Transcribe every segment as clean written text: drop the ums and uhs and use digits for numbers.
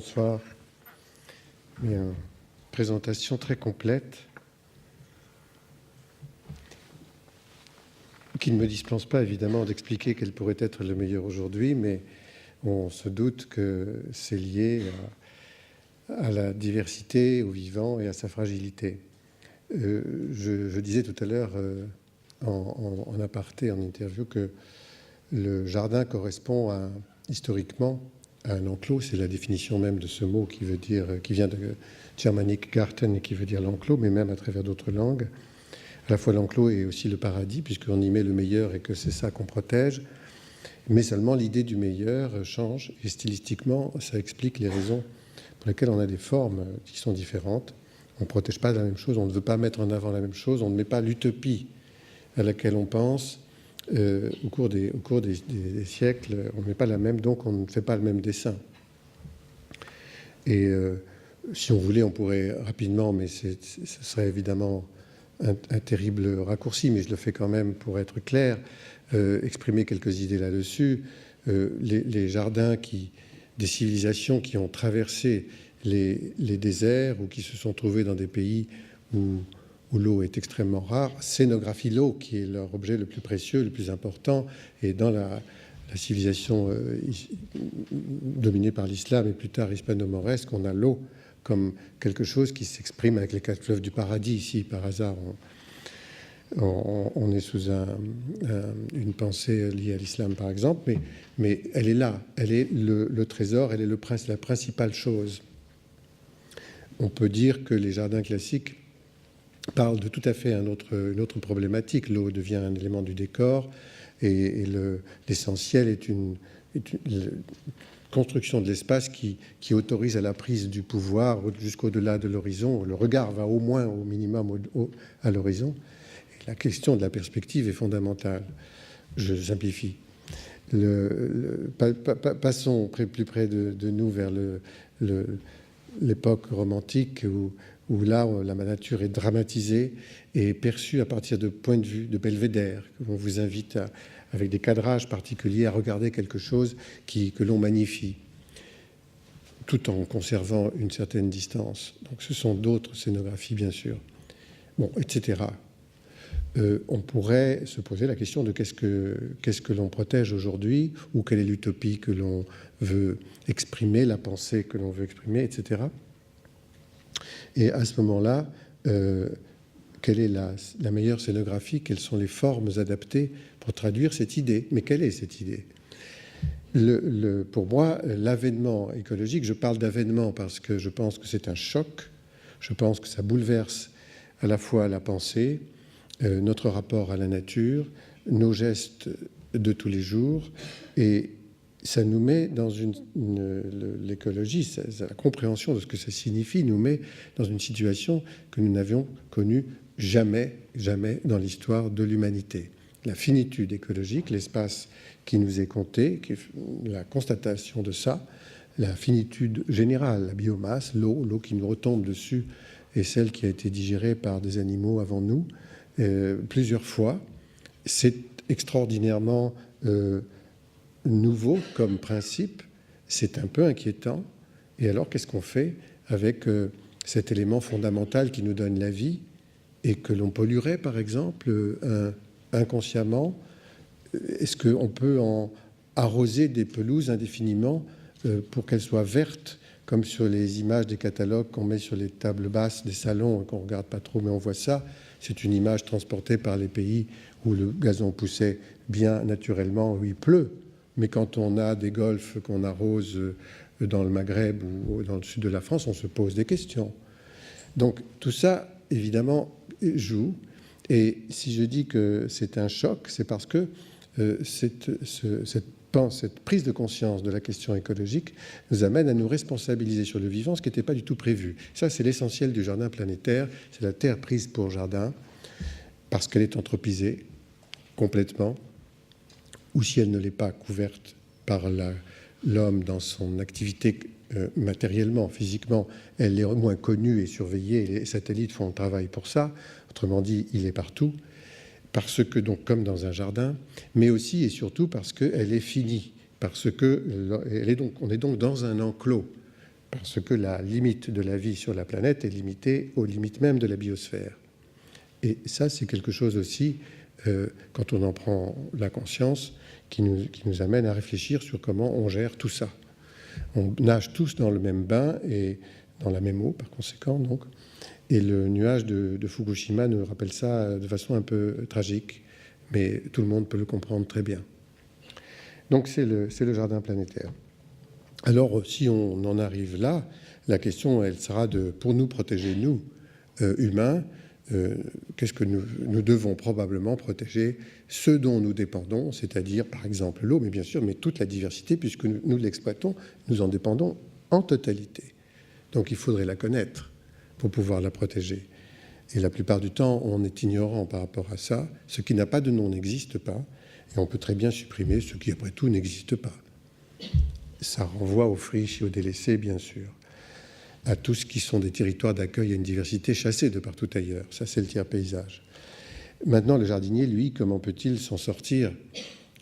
bonsoir. Une présentation très complète qui ne me dispense pas évidemment d'expliquer quel pourrait être le meilleur aujourd'hui, mais on se doute que c'est lié à la diversité, au vivant et à sa fragilité. Je disais tout à l'heure en aparté, en interview, que le jardin correspond historiquement à un enclos. C'est la définition même de ce mot qui vient de germanique Garten et qui veut dire l'enclos, mais même à travers d'autres langues. À la fois l'enclos et aussi le paradis, puisqu'on y met le meilleur et que c'est ça qu'on protège. Mais seulement l'idée du meilleur change, et stylistiquement, ça explique les raisons pour lesquelles on a des formes qui sont différentes. On ne protège pas la même chose, on ne veut pas mettre en avant la même chose, on ne met pas l'utopie à laquelle on pense au cours des siècles, on ne met pas la même, donc on ne fait pas le même dessin. Et si on voulait, on pourrait rapidement, mais ce serait évidemment un terrible raccourci, mais je le fais quand même pour être clair, exprimer quelques idées là-dessus. Les jardins des civilisations qui ont traversé les déserts ou qui se sont trouvés dans des pays où l'eau est extrêmement rare, scénographie l'eau, qui est leur objet le plus précieux, le plus important, et dans la civilisation dominée par l'islam et plus tard hispano-mauresque, on a l'eau comme quelque chose qui s'exprime avec les 4 fleuves du paradis. Ici, par hasard, on est sous une pensée liée à l'islam, par exemple, mais elle est là, elle est le trésor, elle est la principale chose. On peut dire que les jardins classiques parlent de tout à fait une autre problématique. L'eau devient un élément du décor et l'essentiel est une construction de l'espace qui autorise à la prise du pouvoir jusqu'au-delà de l'horizon. Le regard va au minimum à l'horizon. Et la question de la perspective est fondamentale. Je simplifie. Passons plus près de nous vers l'époque romantique où là, la nature est dramatisée et perçue à partir de points de vue de belvédère. On vous invite, avec des cadrages particuliers, à regarder quelque chose que l'on magnifie, tout en conservant une certaine distance. Donc ce sont d'autres scénographies, bien sûr. Bon, etc. On pourrait se poser la question de qu'est-ce que l'on protège aujourd'hui, ou quelle est l'utopie que l'on veut exprimer, la pensée que l'on veut exprimer, etc. Et à ce moment-là, quelle est la meilleure scénographie? Quelles sont les formes adaptées pour traduire cette idée? Mais quelle est cette idée? Pour moi, l'avènement écologique, je parle d'avènement parce que je pense que c'est un choc, je pense que ça bouleverse à la fois la pensée, notre rapport à la nature, nos gestes de tous les jours, et ça nous met dans l'écologie, la compréhension de ce que ça signifie, nous met dans une situation que nous n'avions connue jamais dans l'histoire de l'humanité. La finitude écologique, l'espace qui nous est compté, la constatation de ça, la finitude générale, la biomasse, l'eau qui nous retombe dessus et celle qui a été digérée par des animaux avant nous, plusieurs fois, c'est extraordinairement nouveau comme principe, c'est un peu inquiétant. Et alors, qu'est-ce qu'on fait avec cet élément fondamental qui nous donne la vie et que l'on polluerait, par exemple, inconsciemment? Est-ce qu'on peut en arroser des pelouses indéfiniment pour qu'elles soient vertes, comme sur les images des catalogues qu'on met sur les tables basses des salons, qu'on ne regarde pas trop, mais on voit ça. C'est une image transportée par les pays où le gazon poussait bien naturellement, où il pleut. Mais quand on a des golfs qu'on arrose dans le Maghreb ou dans le sud de la France, on se pose des questions. Donc tout ça, évidemment, joue. Et si je dis que c'est un choc, c'est parce que cette prise de conscience de la question écologique nous amène à nous responsabiliser sur le vivant, ce qui n'était pas du tout prévu. Ça, c'est l'essentiel du jardin planétaire. C'est la terre prise pour jardin, parce qu'elle est anthropisée complètement, ou si elle ne l'est pas, couverte par l'homme dans son activité matériellement, physiquement, elle est moins connue et surveillée, les satellites font le travail pour ça, autrement dit, il est partout, parce que, donc, comme dans un jardin, mais aussi et surtout parce qu'elle est finie, parce que on est donc dans un enclos, parce que la limite de la vie sur la planète est limitée aux limites même de la biosphère. Et ça, c'est quelque chose aussi, quand on en prend la conscience, qui nous amène à réfléchir sur comment on gère tout ça. On nage tous dans le même bain et dans la même eau, par conséquent, donc. Et le nuage de Fukushima nous rappelle ça de façon un peu tragique, mais tout le monde peut le comprendre très bien. Donc c'est le jardin planétaire. Alors, si on en arrive là, la question, elle sera de, pour nous protéger, nous, humains, qu'est-ce que nous devons probablement protéger ce dont nous dépendons, c'est-à-dire, par exemple, l'eau, mais bien sûr, mais toute la diversité, puisque nous l'exploitons, nous en dépendons en totalité. Donc, il faudrait la connaître pour pouvoir la protéger. Et la plupart du temps, on est ignorant par rapport à ça. Ce qui n'a pas de nom n'existe pas, et on peut très bien supprimer ce qui, après tout, n'existe pas. Ça renvoie aux friches et aux délaissés, bien sûr, à tout ce qui sont des territoires d'accueil à une diversité chassée de partout ailleurs. Ça, c'est le tiers paysage. Maintenant, le jardinier, lui, comment peut-il s'en sortir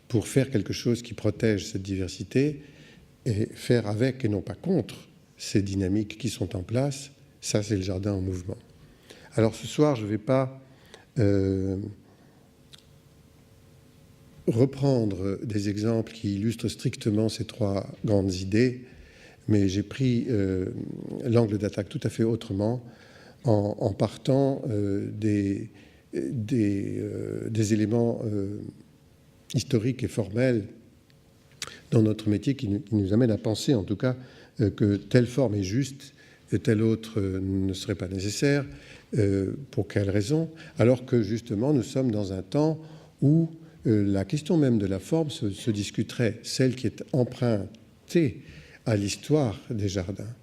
pour faire quelque chose qui protège cette diversité et faire avec et non pas contre ces dynamiques qui sont en place? Ça, c'est le jardin en mouvement. Alors, ce soir, je ne vais pas reprendre des exemples qui illustrent strictement ces trois grandes idées, mais j'ai pris l'angle d'attaque tout à fait autrement en partant des éléments historiques et formels dans notre métier qui nous amènent à penser, en tout cas, que telle forme est juste et telle autre ne serait pas nécessaire. Pour quelles raisons? Alors que, justement, nous sommes dans un temps où la question même de la forme se discuterait, celle qui est empruntée à l'histoire des jardins.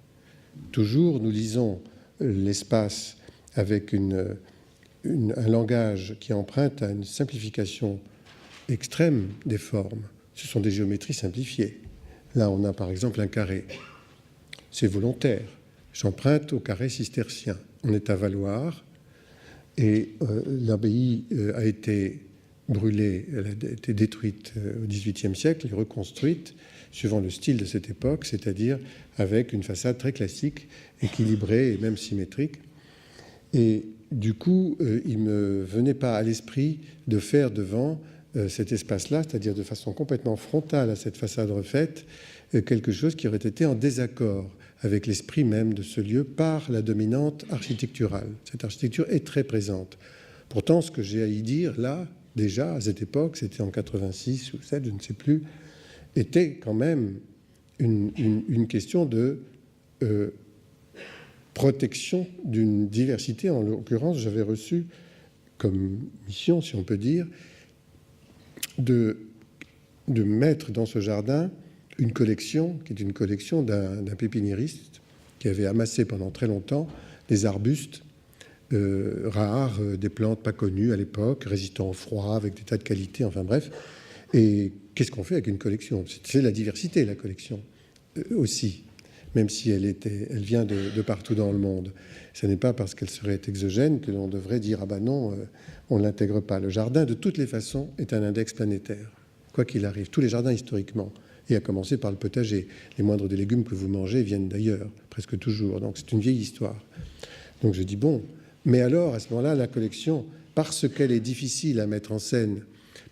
Toujours, nous lisons l'espace avec un langage qui emprunte à une simplification extrême des formes. Ce sont des géométries simplifiées. Là, on a par exemple un carré. C'est volontaire. J'emprunte au carré cistercien. On est à Valloires et l'abbaye a été brûlée, elle a été détruite au XVIIIe siècle et reconstruite suivant le style de cette époque, c'est-à-dire avec une façade très classique, équilibrée et même symétrique. Et du coup, il ne me venait pas à l'esprit de faire devant cet espace-là, c'est-à-dire de façon complètement frontale à cette façade refaite, quelque chose qui aurait été en désaccord avec l'esprit même de ce lieu par la dominante architecturale. Cette architecture est très présente. Pourtant, ce que j'ai à y dire là, déjà à cette époque, c'était en 86 ou 7, je ne sais plus, était quand même une question de protection d'une diversité. En l'occurrence, j'avais reçu comme mission, si on peut dire, de mettre dans ce jardin une collection qui est une collection d'un pépiniériste qui avait amassé pendant très longtemps des arbustes rares, des plantes pas connues à l'époque, résistants au froid, avec des tas de qualités, enfin bref. Et qu'est-ce qu'on fait avec une collection? C'est la diversité, la collection, aussi, même si elle vient de partout dans le monde. Ce n'est pas parce qu'elle serait exogène que l'on devrait dire « Ah ben non, on ne l'intègre pas ». Le jardin, de toutes les façons, est un index planétaire, quoi qu'il arrive. Tous les jardins, historiquement, et à commencer par le potager. Les moindres des légumes que vous mangez viennent d'ailleurs, presque toujours. Donc c'est une vieille histoire. Donc je dis bon, mais alors, à ce moment-là, la collection, parce qu'elle est difficile à mettre en scène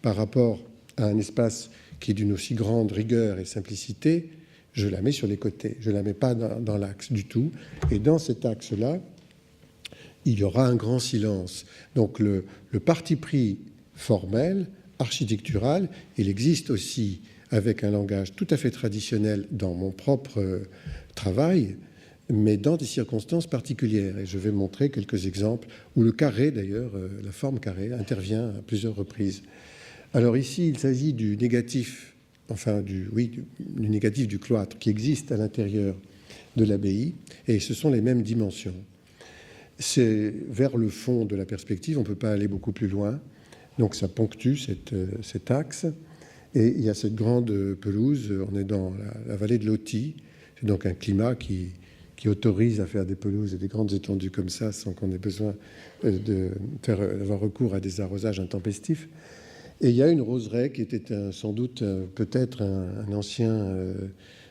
par rapport à un espace qui est d'une aussi grande rigueur et simplicité, je la mets sur les côtés. Je ne la mets pas dans l'axe du tout. Et dans cet axe-là, il y aura un grand silence. Donc le parti pris formel, architectural, il existe aussi avec un langage tout à fait traditionnel dans mon propre travail, mais dans des circonstances particulières. Et je vais montrer quelques exemples où le carré, d'ailleurs, la forme carrée, intervient à plusieurs reprises. Alors ici, il s'agit du négatif, enfin du négatif du cloître qui existe à l'intérieur de l'abbaye, et ce sont les mêmes dimensions. C'est vers le fond de la perspective, on ne peut pas aller beaucoup plus loin, donc ça ponctue cet axe. Et il y a cette grande pelouse, on est dans la vallée de l'Authie, c'est donc un climat qui autorise à faire des pelouses et des grandes étendues comme ça sans qu'on ait besoin d'avoir recours à des arrosages intempestifs. Et il y a une roseraie qui était sans doute peut-être un ancien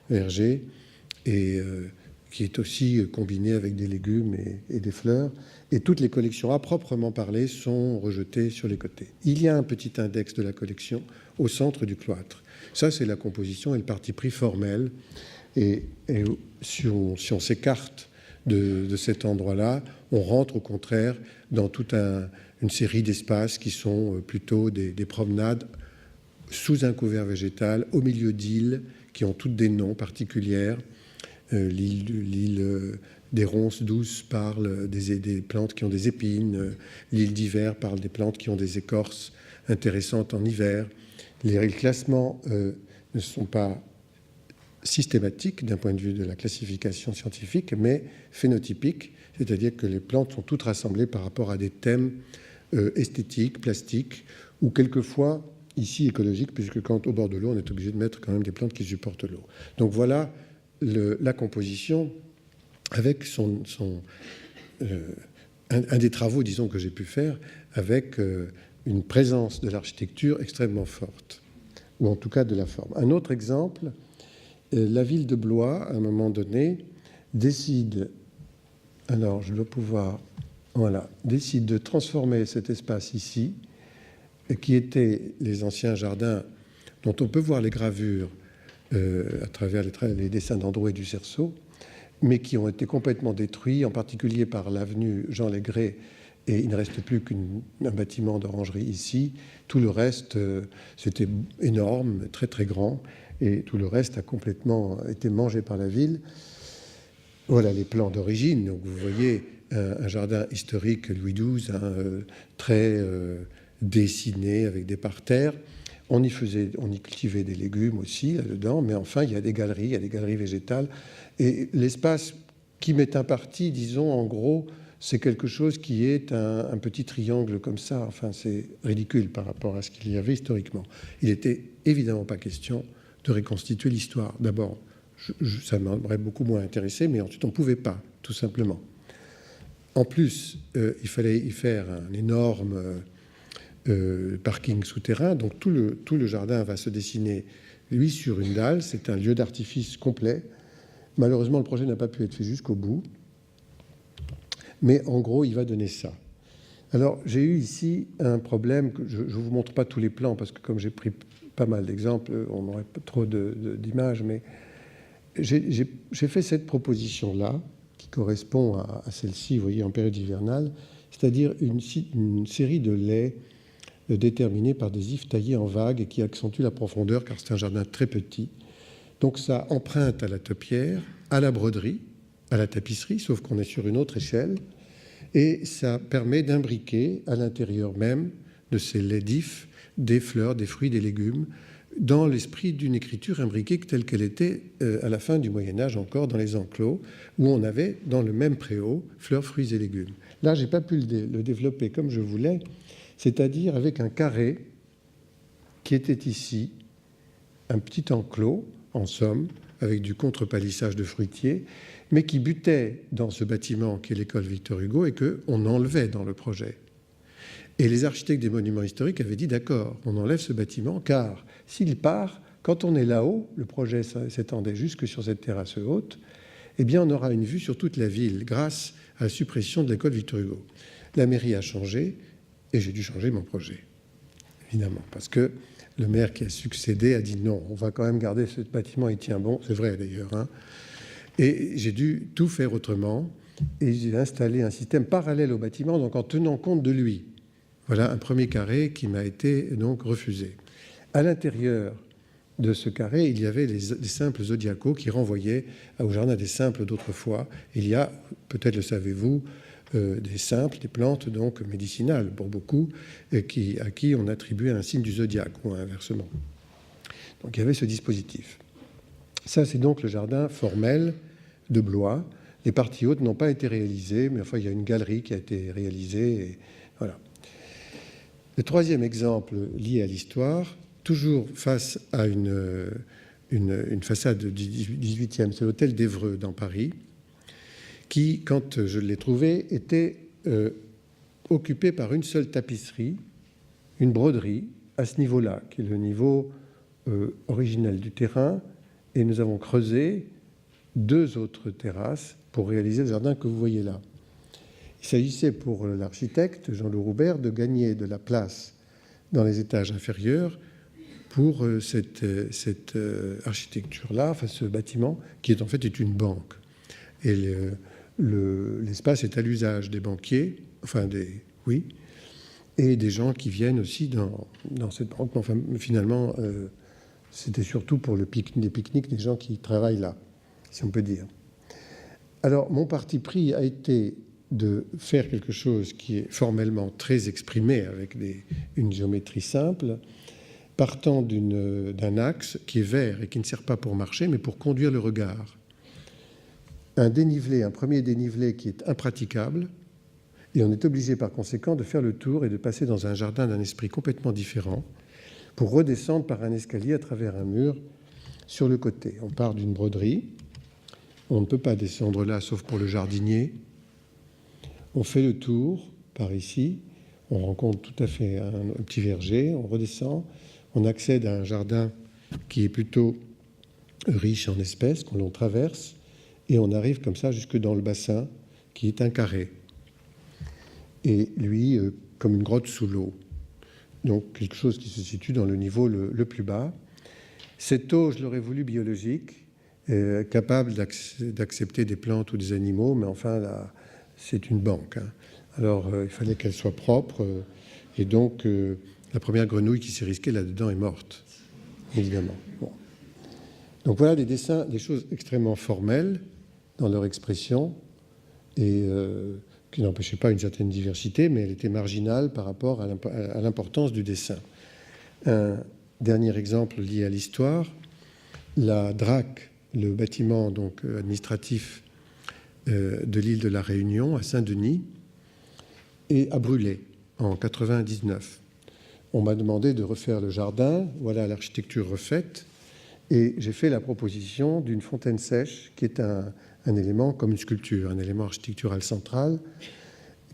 verger et qui est aussi combiné avec des légumes et des fleurs. Et toutes les collections à proprement parler sont rejetées sur les côtés. Il y a un petit index de la collection au centre du cloître. Ça, c'est la composition et le parti pris formel. Et si on s'écarte de cet endroit-là, on rentre au contraire dans toute une série d'espaces qui sont plutôt des promenades sous un couvert végétal, au milieu d'îles qui ont toutes des noms particuliers. L'île des ronces douces parle des plantes qui ont des épines. L'île d'hiver parle des plantes qui ont des écorces intéressantes en hiver. Les classements ne sont pas systématiques d'un point de vue de la classification scientifique, mais phénotypiques, c'est-à-dire que les plantes sont toutes rassemblées par rapport à des thèmes esthétiques, plastiques, ou quelquefois, ici, écologiques, puisque quand au bord de l'eau, on est obligé de mettre quand même des plantes qui supportent l'eau. Donc voilà la composition avec un des travaux, disons, que j'ai pu faire avec une présence de l'architecture extrêmement forte, ou en tout cas de la forme. Un autre exemple, la ville de Blois, à un moment donné, décide, alors je dois pouvoir, voilà, décide de transformer cet espace ici, qui étaient les anciens jardins dont on peut voir les gravures à travers les dessins d'Andrew et du Cerceau, mais qui ont été complètement détruits, en particulier par l'avenue Jean Lesgrès, et il ne reste plus qu'un bâtiment d'orangerie ici. Tout le reste, c'était énorme, très très grand, et tout le reste a complètement été mangé par la ville. Voilà les plans d'origine. Donc vous voyez un jardin historique Louis XII, très dessiné avec des parterres. On y cultivait des légumes aussi là-dedans, mais enfin il y a des galeries végétales. Et l'espace qui m'est imparti, disons en gros, c'est quelque chose qui est un petit triangle comme ça. Enfin, c'est ridicule par rapport à ce qu'il y avait historiquement. Il n'était évidemment pas question de reconstituer l'histoire. D'abord, ça m'aurait beaucoup moins intéressé, mais ensuite on ne pouvait pas, tout simplement. En plus, il fallait y faire un énorme parking souterrain, donc tout le jardin va se dessiner, lui, sur une dalle. C'est un lieu d'artifice complet. Malheureusement, le projet n'a pas pu être fait jusqu'au bout, mais en gros, il va donner ça. Alors, j'ai eu ici un problème, que je ne vous montre pas tous les plans, parce que comme j'ai pris pas mal d'exemples, on n'aurait pas trop d'images, mais j'ai fait cette proposition-là, qui correspond à celle-ci, vous voyez, en période hivernale, c'est-à-dire une série de lais déterminés par des ifs taillés en vagues et qui accentuent la profondeur, car c'est un jardin très petit. Donc ça emprunte à la topière, à la broderie, à la tapisserie, sauf qu'on est sur une autre échelle, et ça permet d'imbriquer à l'intérieur même de ces laits d'ifs des fleurs, des fruits, des légumes, dans l'esprit d'une écriture imbriquée telle qu'elle était à la fin du Moyen-Âge encore dans les enclos, où on avait dans le même préau fleurs, fruits et légumes. Là, je n'ai pas pu le développer comme je voulais, c'est-à-dire avec un carré qui était ici, un petit enclos, en somme, avec du contre-palissage de fruitiers, mais qui butait dans ce bâtiment qui est l'école Victor Hugo et qu'on enlevait dans le projet. Et les architectes des monuments historiques avaient dit d'accord, on enlève ce bâtiment, car s'il part, quand on est là-haut, le projet s'étendait jusque sur cette terrasse haute, eh bien on aura une vue sur toute la ville grâce à la suppression de l'école Victor Hugo. La mairie a changé et j'ai dû changer mon projet, évidemment, parce que le maire qui a succédé a dit non, on va quand même garder ce bâtiment, il tient bon, c'est vrai d'ailleurs, hein. Et j'ai dû tout faire autrement et j'ai installé un système parallèle au bâtiment, donc en tenant compte de lui. Voilà un premier carré qui m'a été donc refusé. À l'intérieur de ce carré, il y avait des simples zodiacaux qui renvoyaient au jardin des simples d'autrefois. Il y a, peut-être le savez-vous, des simples, des plantes donc médicinales pour beaucoup, à qui on attribuait un signe du zodiaque ou inversement. Donc il y avait ce dispositif. Ça, c'est donc le jardin formel de Blois. Les parties hautes n'ont pas été réalisées, mais enfin, il y a une galerie qui a été réalisée. Et voilà. Le troisième exemple lié à l'histoire, toujours face à une façade du 18e, c'est l'hôtel d'Évreux dans Paris, qui, quand je l'ai trouvé, était occupé par une seule tapisserie, une broderie, à ce niveau-là, qui est le niveau originel du terrain. Et nous avons creusé 2 autres terrasses pour réaliser le jardin que vous voyez là. Il s'agissait pour l'architecte Jean-Loup Roubert de gagner de la place dans les étages inférieurs pour cette architecture-là, enfin ce bâtiment, qui est en fait une banque. Et l'espace est à l'usage des banquiers, et des gens qui viennent aussi dans cette banque. Enfin, finalement, c'était surtout pour des pique-niques des gens qui travaillent là, si on peut dire. Alors, mon parti pris a été de faire quelque chose qui est formellement très exprimé avec une géométrie simple, partant d'un axe qui est vert et qui ne sert pas pour marcher, mais pour conduire le regard. Un premier dénivelé qui est impraticable, et on est obligé par conséquent de faire le tour et de passer dans un jardin d'un esprit complètement différent pour redescendre par un escalier à travers un mur sur le côté. On part d'une broderie, on ne peut pas descendre là sauf pour le jardinier. On fait le tour par ici, on rencontre tout à fait un petit verger, on redescend, on accède à un jardin qui est plutôt riche en espèces, qu'on l'on traverse, et on arrive comme ça jusque dans le bassin, qui est un carré. Et lui, comme une grotte sous l'eau. Donc quelque chose qui se situe dans le niveau le plus bas. Cette eau, je l'aurais voulu biologique, capable d'accepter des plantes ou des animaux, mais enfin, là, c'est une banque. Hein. Alors, il fallait qu'elle soit propre, et donc la première grenouille qui s'est risquée là-dedans est morte, évidemment. Bon. Donc voilà des dessins, des choses extrêmement formelles dans leur expression, et qui n'empêchait pas une certaine diversité, mais elle était marginale par rapport à l'importance du dessin. Un dernier exemple lié à l'histoire, la DRAC, le bâtiment donc administratif de l'île de la Réunion, à Saint-Denis, a brûlé en 1999. On m'a demandé de refaire le jardin, voilà l'architecture refaite, et j'ai fait la proposition d'une fontaine sèche qui est un élément comme une sculpture, un élément architectural central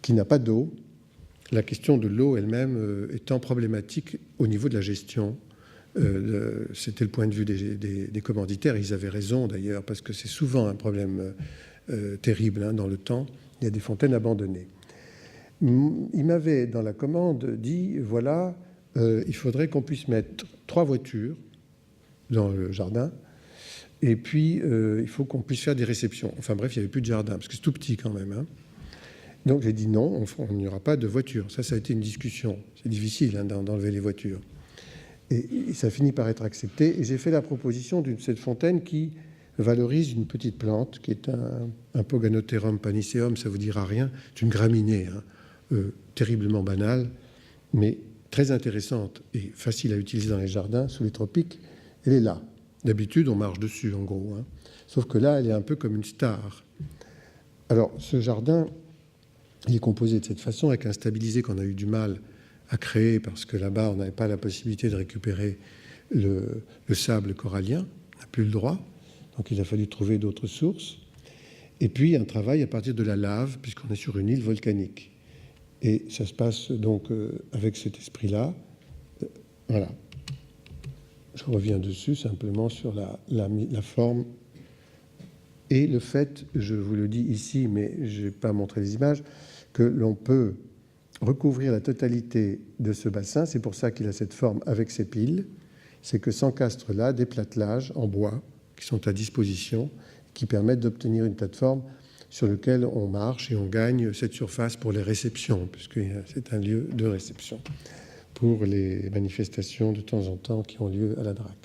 qui n'a pas d'eau. La question de l'eau elle-même étant problématique au niveau de la gestion. C'était le point de vue des commanditaires. Ils avaient raison d'ailleurs, parce que c'est souvent un problème terrible dans le temps. Il y a des fontaines abandonnées. Il m'avait, dans la commande, dit, voilà, il faudrait qu'on puisse mettre 3 voitures dans le jardin, et puis il faut qu'on puisse faire des réceptions. Enfin bref, il n'y avait plus de jardin, parce que c'est tout petit quand même. Hein. Donc j'ai dit non, on n'y aura pas de voitures. Ça a été une discussion. C'est difficile d'enlever les voitures. Et ça finit par être accepté. Et j'ai fait la proposition de cette fontaine qui valorise une petite plante, qui est un Pogonotherum paniceum, ça vous dira rien. C'est une graminée, terriblement banale, mais très intéressante et facile à utiliser dans les jardins, sous les tropiques. Elle est là. D'habitude, on marche dessus, en gros. Hein. Sauf que là, elle est un peu comme une star. Alors, ce jardin, il est composé de cette façon, avec un stabilisé qu'on a eu du mal à créer, parce que là-bas, on n'avait pas la possibilité de récupérer le sable corallien. On n'a plus le droit. Donc, il a fallu trouver d'autres sources. Et puis, un travail à partir de la lave, puisqu'on est sur une île volcanique. Et ça se passe donc avec cet esprit-là. Voilà. Je reviens dessus simplement sur la forme et le fait, je vous le dis ici, mais je n'ai pas montré les images, que l'on peut recouvrir la totalité de ce bassin. C'est pour ça qu'il a cette forme avec ses piles. C'est que s'encastrent là des plattelages en bois qui sont à disposition, qui permettent d'obtenir une plateforme sur laquelle on marche et on gagne cette surface pour les réceptions, puisque c'est un lieu de réception pour les manifestations de temps en temps qui ont lieu à la DRAC.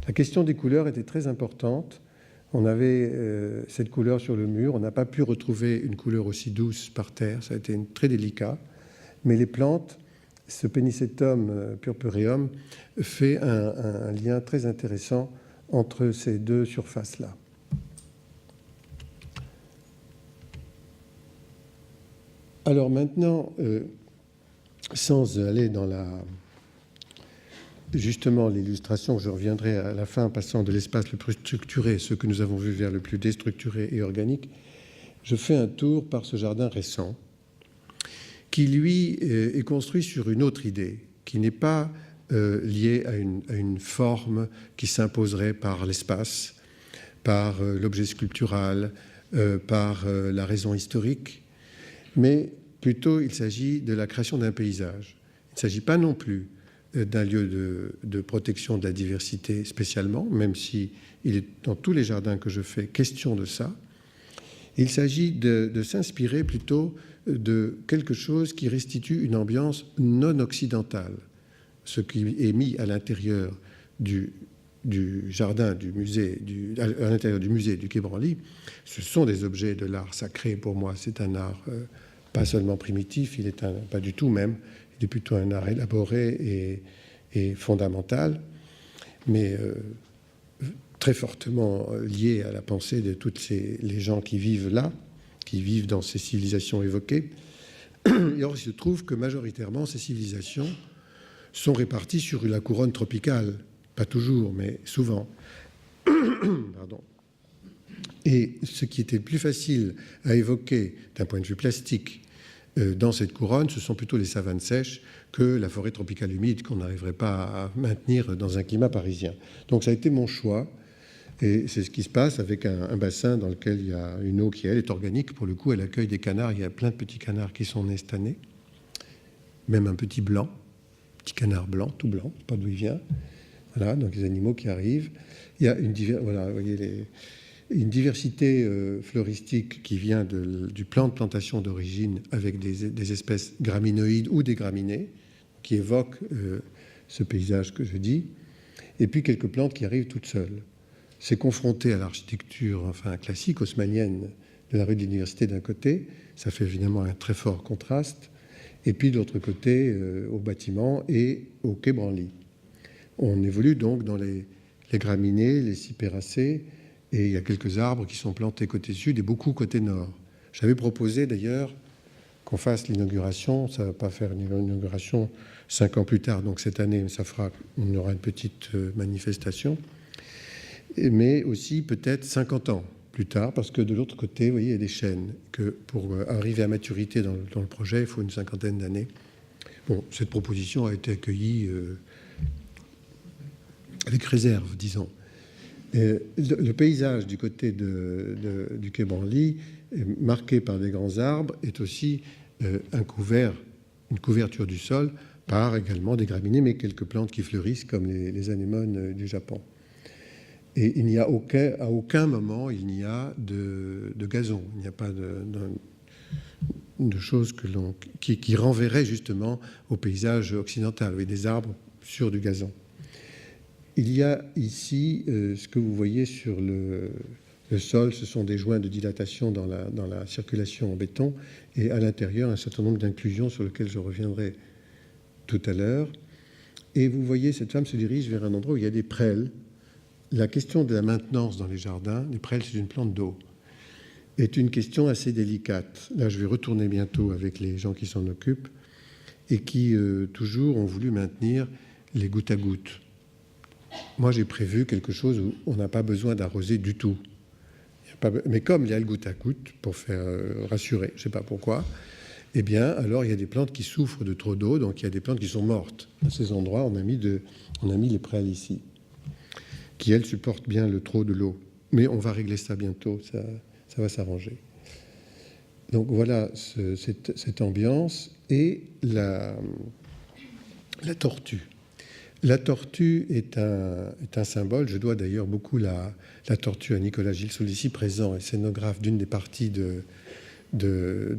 La question des couleurs était très importante. On avait cette couleur sur le mur. On n'a pas pu retrouver une couleur aussi douce par terre. Ça a été très délicat. Mais les plantes, ce Pennisetum purpureum fait un lien très intéressant entre ces deux surfaces-là. Alors maintenant, sans aller dans justement l'illustration, je reviendrai à la fin, passant de l'espace le plus structuré, ce que nous avons vu, vers le plus déstructuré et organique, je fais un tour par ce jardin récent, qui, lui, est construit sur une autre idée, qui n'est pas liée à une forme qui s'imposerait par l'espace, par l'objet sculptural, par la raison historique, mais plutôt il s'agit de la création d'un paysage. Il ne s'agit pas non plus d'un lieu de protection de la diversité spécialement, même si il est dans tous les jardins que je fais question de ça. Il s'agit de s'inspirer plutôt de quelque chose qui restitue une ambiance non occidentale. Ce qui est mis à l'intérieur du jardin du musée, à l'intérieur du musée du Quai Branly, ce sont des objets de l'art sacré. Pour moi, c'est un art pas seulement primitif, pas du tout même, il est plutôt un art élaboré et fondamental, mais très fortement lié à la pensée de toutes les gens qui vivent là, qui vivent dans ces civilisations évoquées. Et or, il se trouve que majoritairement, ces civilisations sont réparties sur la couronne tropicale. Pas toujours, mais souvent. Pardon. Et ce qui était plus facile à évoquer d'un point de vue plastique dans cette couronne, ce sont plutôt les savanes sèches que la forêt tropicale humide qu'on n'arriverait pas à maintenir dans un climat parisien. Donc ça a été mon choix. Et c'est ce qui se passe avec un bassin dans lequel il y a une eau qui, elle, est organique. Pour le coup, elle accueille des canards. Il y a plein de petits canards qui sont nés cette année. Même un petit blanc, petit canard blanc, tout blanc, pas d'où il vient. Voilà, donc les animaux qui arrivent. Il y a une diversité floristique qui vient du plan de plantation d'origine avec des espèces gramineuses ou des graminées qui évoquent ce paysage que je dis. Et puis quelques plantes qui arrivent toutes seules. C'est confronté à l'architecture classique haussmannienne de la rue de l'Université d'un côté. Ça fait évidemment un très fort contraste. Et puis de l'autre côté, au bâtiment et au Quai Branly. On évolue donc dans les graminées, les cyperacées, et il y a quelques arbres qui sont plantés côté sud et beaucoup côté nord. J'avais proposé d'ailleurs qu'on fasse l'inauguration, ça ne va pas faire une inauguration 5 ans plus tard, donc cette année, on aura une petite manifestation, mais aussi peut-être 50 ans plus tard, parce que de l'autre côté, vous voyez, il y a des chênes, que pour arriver à maturité dans le projet, il faut une 50aine d'années. Bon, cette proposition a été accueillie avec réserve, disons. Le paysage du côté du Quai Branly, marqué par des grands arbres, est aussi une couverture du sol par également des graminées, mais quelques plantes qui fleurissent comme les anémones du Japon. Et il n'y a à aucun moment il n'y a de gazon, il n'y a pas de choses qui renverraient justement au paysage occidental, avec des arbres sur du gazon. Il y a ici, ce que vous voyez sur le sol, ce sont des joints de dilatation dans la circulation en béton, et à l'intérieur, un certain nombre d'inclusions sur lesquelles je reviendrai tout à l'heure. Et vous voyez, cette femme se dirige vers un endroit où il y a des prêles. La question de la maintenance dans les jardins, les prêles, c'est une plante d'eau, est une question assez délicate. Là, je vais retourner bientôt avec les gens qui s'en occupent et qui, toujours, ont voulu maintenir les gouttes à gouttes. Moi, j'ai prévu quelque chose où on n'a pas besoin d'arroser du tout. Mais comme il y a le goutte à goutte, pour faire rassurer, je ne sais pas pourquoi, eh bien, alors il y a des plantes qui souffrent de trop d'eau, donc il y a des plantes qui sont mortes. À ces endroits, on a mis les prêles ici, qui, elles, supportent bien le trop de l'eau. Mais on va régler ça bientôt, ça va s'arranger. Donc voilà cette ambiance et la tortue. La tortue est un symbole. Je dois d'ailleurs beaucoup la tortue à Nicolas Gilsoul, ici présent, et scénographe d'une des parties de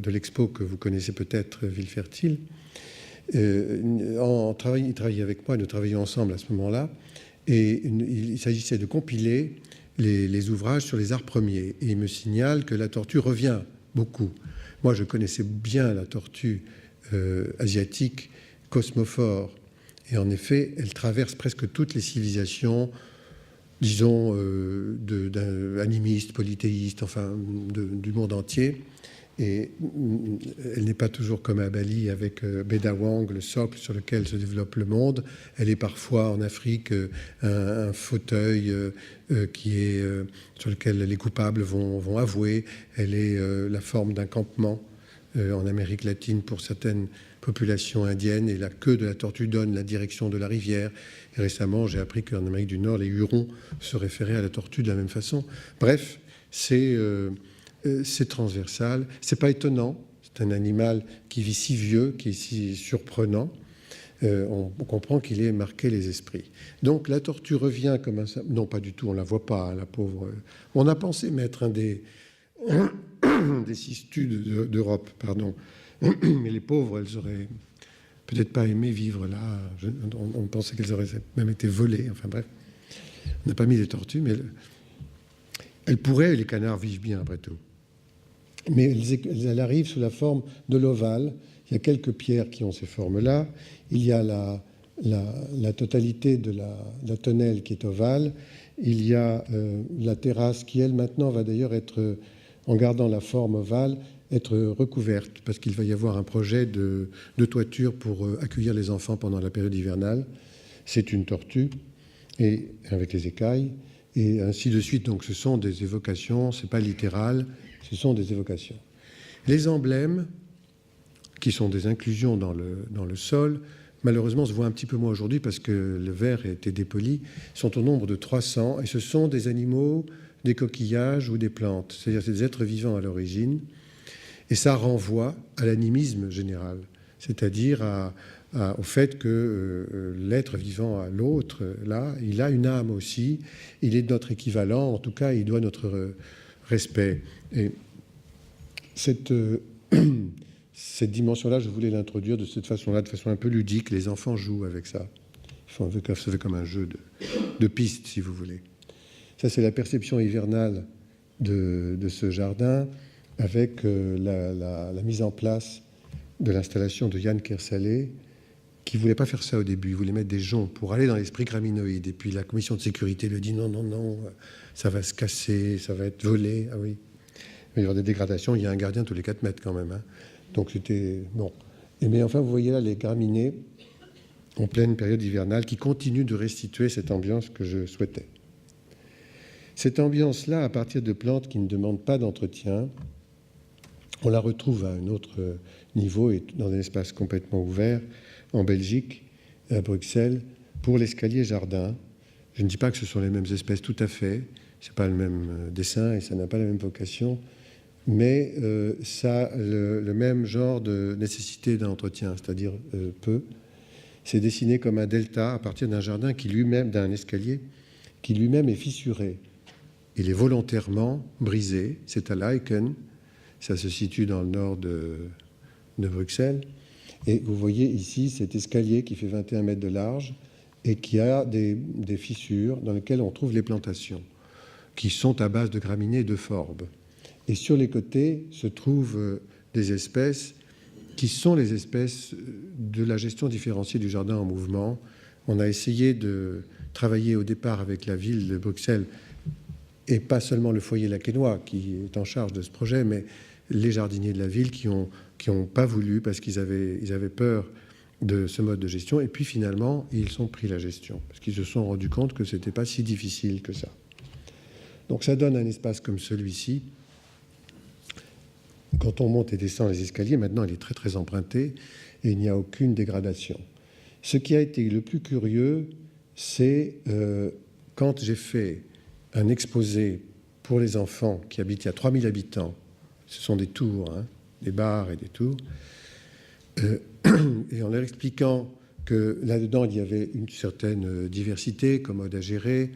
l'expo que vous connaissez peut-être, Villefertile. Il travaillait avec moi, nous travaillions ensemble à ce moment-là, et il s'agissait de compiler les ouvrages sur les arts premiers. Et il me signale que la tortue revient beaucoup. Moi, je connaissais bien la tortue asiatique, cosmophore, et en effet, elle traverse presque toutes les civilisations, disons, animistes, polythéistes, enfin, du monde entier. Et elle n'est pas toujours comme à Bali avec Bedawang, le socle sur lequel se développe le monde. Elle est parfois en Afrique un fauteuil sur lequel les coupables vont avouer. Elle est la forme d'un campement en Amérique latine pour certaines populations indiennes, et la queue de la tortue donne la direction de la rivière. Et récemment, j'ai appris qu'en Amérique du Nord, les Hurons se référaient à la tortue de la même façon. Bref, c'est transversal. C'est pas étonnant. C'est un animal qui vit si vieux, qui est si surprenant. On comprend qu'il ait marqué les esprits. Donc la tortue revient comme un... Non, pas du tout, on ne la voit pas, la pauvre. On a pensé mettre un des cistus d'Europe, pardon. Mais les pauvres, elles auraient peut-être pas aimé vivre là. On pensait qu'elles auraient même été volées. Enfin bref, on n'a pas mis des tortues, mais elles pourraient, les canards vivent bien après tout. Mais elles arrivent sous la forme de l'ovale. Il y a quelques pierres qui ont ces formes-là. Il y a la totalité de la tonnelle qui est ovale. Il y a la terrasse qui, elle, maintenant, va d'ailleurs être, en gardant la forme ovale, être recouverte, parce qu'il va y avoir un projet de toiture pour accueillir les enfants pendant la période hivernale. C'est une tortue, et avec les écailles, et ainsi de suite. Donc ce sont des évocations, ce n'est pas littéral, ce sont des évocations. Les emblèmes, qui sont des inclusions dans le sol, malheureusement se voient un petit peu moins aujourd'hui parce que le verre a été dépoli, sont au nombre de 300, et ce sont des animaux, des coquillages ou des plantes, c'est-à-dire des êtres vivants à l'origine, et ça renvoie à l'animisme général, c'est-à-dire au fait que l'être vivant à l'autre, là, il a une âme aussi, il est notre équivalent, en tout cas il doit notre respect. Et cette dimension-là, je voulais l'introduire de cette façon-là, de façon un peu ludique. Les enfants jouent avec ça. Ça fait comme un jeu de piste, si vous voulez. Ça, c'est la perception hivernale de ce jardin, avec la mise en place de l'installation de Yann Kersalé, qui ne voulait pas faire ça au début. Il voulait mettre des joncs pour aller dans l'esprit graminoïde. Et puis la commission de sécurité lui dit non, ça va se casser, ça va être volé. Ah oui. Il va y avoir des dégradations. Il y a un gardien tous les 4 mètres quand même. Hein. Donc c'était bon. Mais enfin, vous voyez là les graminées en pleine période hivernale qui continuent de restituer cette ambiance que je souhaitais. Cette ambiance-là, à partir de plantes qui ne demandent pas d'entretien, on la retrouve à un autre niveau et dans un espace complètement ouvert en Belgique, à Bruxelles, pour l'escalier jardin. Je ne dis pas que ce sont les mêmes espèces tout à fait. C'est pas le même dessin et ça n'a pas la même vocation. Mais ça a le même genre de nécessité d'entretien, c'est-à-dire peu. C'est dessiné comme un delta à partir d'un jardin qui lui-même, d'un escalier, qui lui-même est fissuré. Il est volontairement brisé. C'est à Laeken, ça se situe dans le nord de Bruxelles. Et vous voyez ici cet escalier qui fait 21 mètres de large et qui a des fissures dans lesquelles on trouve les plantations, qui sont à base de graminées et de forbes. Et sur les côtés se trouvent des espèces qui sont les espèces de la gestion différenciée du jardin en mouvement. On a essayé de travailler au départ avec la ville de Bruxelles, et pas seulement le foyer laquenois qui est en charge de ce projet, mais les jardiniers de la ville qui ont pas voulu parce qu'ils avaient peur de ce mode de gestion. Et puis finalement, ils ont pris la gestion parce qu'ils se sont rendus compte que ce n'était pas si difficile que ça. Donc ça donne un espace comme celui-ci. Quand on monte et descend les escaliers, maintenant il est très très emprunté et il n'y a aucune dégradation. Ce qui a été le plus curieux, c'est quand j'ai fait un exposé pour les enfants qui habitent, il y a 3000 habitants, ce sont des tours, hein, des bars et des tours, et en leur expliquant que là-dedans il y avait une certaine diversité, commode à gérer,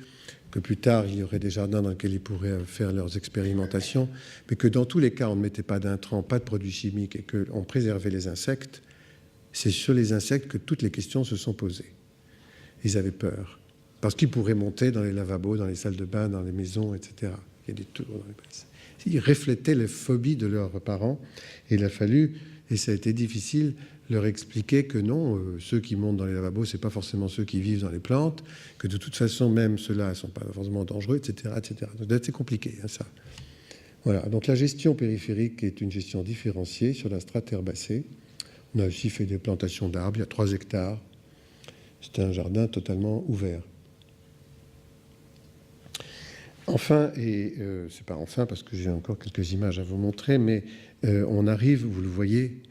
que plus tard il y aurait des jardins dans lesquels ils pourraient faire leurs expérimentations, mais que dans tous les cas on ne mettait pas d'intrants, pas de produits chimiques et qu'on préservait les insectes. C'est sur les insectes que toutes les questions se sont posées. Ils avaient peur, parce qu'ils pourraient monter dans les lavabos, dans les salles de bain, dans les maisons, etc. Il y a des tours dans les places. Ils reflétaient les phobies de leurs parents, et il a fallu, et ça a été difficile, leur expliquer que non, ceux qui montent dans les lavabos, ce n'est pas forcément ceux qui vivent dans les plantes, que de toute façon, même ceux-là ne sont pas forcément dangereux, etc. etc. Donc c'est compliqué, hein, ça. Voilà. Donc la gestion périphérique est une gestion différenciée sur la strate herbacée. On a aussi fait des plantations d'arbres, il y a 3 hectares. C'était un jardin totalement ouvert. Enfin, et c'est pas enfin parce que j'ai encore quelques images à vous montrer, mais on arrive, vous le voyez,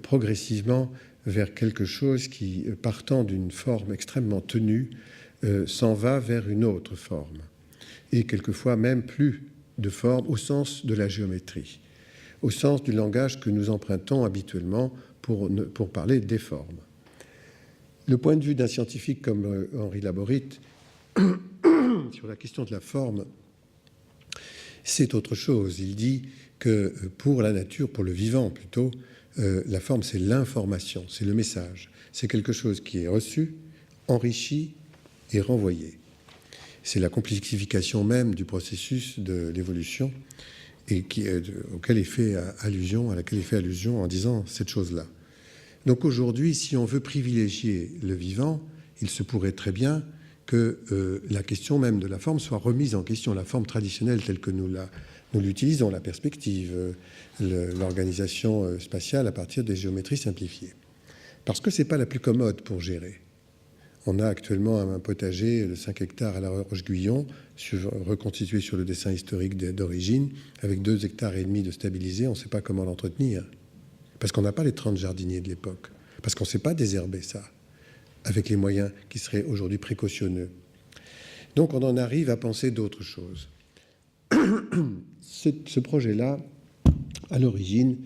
progressivement vers quelque chose qui, partant d'une forme extrêmement tenue, s'en va vers une autre forme, et quelquefois même plus de forme au sens de la géométrie, au sens du langage que nous empruntons habituellement pour parler des formes. Le point de vue d'un scientifique comme Henri Laborit sur la question de la forme, c'est autre chose. Il dit que pour la nature, pour le vivant plutôt, la forme, c'est l'information, c'est le message. C'est quelque chose qui est reçu, enrichi et renvoyé. C'est la complexification même du processus de l'évolution et à laquelle il fait allusion en disant cette chose-là. Donc aujourd'hui, si on veut privilégier le vivant, il se pourrait très bien que la question même de la forme soit remise en question, la forme traditionnelle telle que nous l'utilisons, la perspective, l'organisation spatiale à partir des géométries simplifiées. Parce que ce n'est pas la plus commode pour gérer. On a actuellement un potager de 5 hectares à la Roche-Guyon, reconstitué sur le dessin historique d'origine, avec 2,5 hectares de stabilisé. On ne sait pas comment l'entretenir, parce qu'on n'a pas les 30 jardiniers de l'époque, parce qu'on ne sait pas désherber ça, avec les moyens qui seraient aujourd'hui précautionneux. Donc on en arrive à penser d'autres choses. Ce projet-là, à l'origine,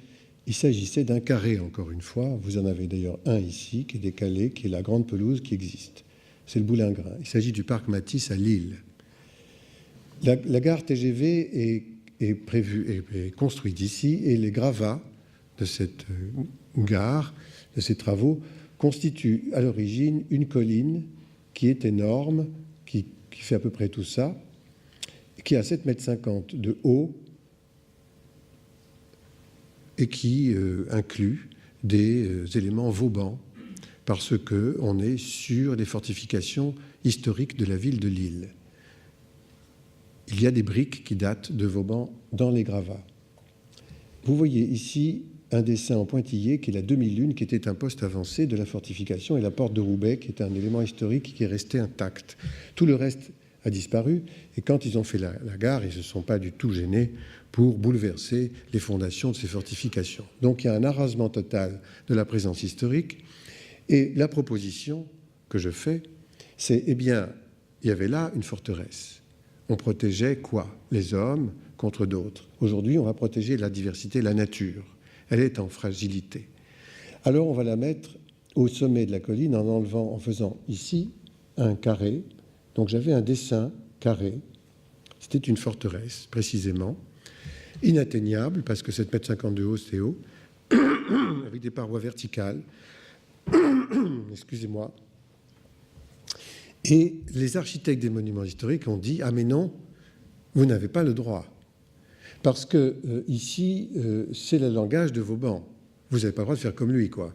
il s'agissait d'un carré, encore une fois. Vous en avez d'ailleurs un ici, qui est décalé, qui est la grande pelouse qui existe. C'est le Boulingrin. Il s'agit du parc Matisse à Lille. La gare TGV est construite ici, et les gravats de cette gare, de ces travaux, constituent à l'origine une colline qui est énorme, qui fait à peu près tout ça, qui a 7,50 m de haut, et qui inclut des éléments Vauban, parce qu'on est sur les fortifications historiques de la ville de Lille. Il y a des briques qui datent de Vauban dans les gravats. Vous voyez ici un dessin en pointillé qui est la demi-lune, qui était un poste avancé de la fortification, et la porte de Roubaix, qui est un élément historique qui est resté intact. Tout le reste a disparu, et quand ils ont fait la gare, ils ne se sont pas du tout gênés pour bouleverser les fondations de ces fortifications. Donc il y a un arrasement total de la présence historique, et la proposition que je fais, c'est, eh bien, il y avait là une forteresse. On protégeait quoi? Les hommes contre d'autres. Aujourd'hui, on va protéger la diversité, la nature. Elle est en fragilité. Alors on va la mettre au sommet de la colline en faisant ici un carré. Donc j'avais un dessin carré. C'était une forteresse, précisément, inatteignable, parce que 7,50 m de haut, c'est haut, avec des parois verticales. Excusez-moi. Et les architectes des monuments historiques ont dit « Ah mais non, vous n'avez pas le droit. Parce que ici, c'est le langage de Vauban. Vous n'avez pas le droit de faire comme lui, quoi. »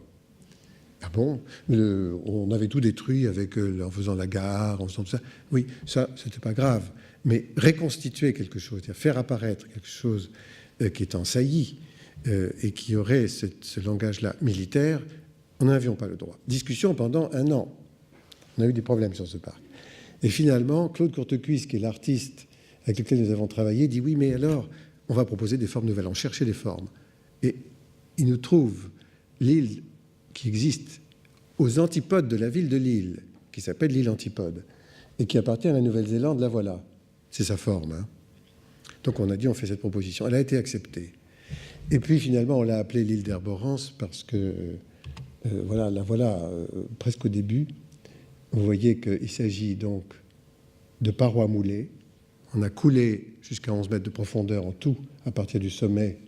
Ah bon, on avait tout détruit en faisant la gare, en faisant tout ça. Oui, ça, c'était pas grave. Mais reconstituer quelque chose, c'est-à-dire faire apparaître quelque chose qui est en saillie et qui aurait ce langage-là militaire, nous n'avions pas le droit. Discussion pendant 1 an. On a eu des problèmes sur ce parc. Et finalement, Claude Courtecuisse, qui est l'artiste avec lequel nous avons travaillé, dit oui, mais alors, on va proposer des formes nouvelles, on cherchait des formes. Et il nous trouve l'île qui existe aux antipodes de la ville de Lille, qui s'appelle l'île Antipode, et qui appartient à la Nouvelle-Zélande, la voilà. C'est sa forme. Hein. Donc on a dit, on fait cette proposition. Elle a été acceptée. Et puis finalement, on l'a appelée l'île d'Herborance parce que, presque au début. Vous voyez qu'il s'agit donc de parois moulées. On a coulé jusqu'à 11 mètres de profondeur en tout, à partir du sommet,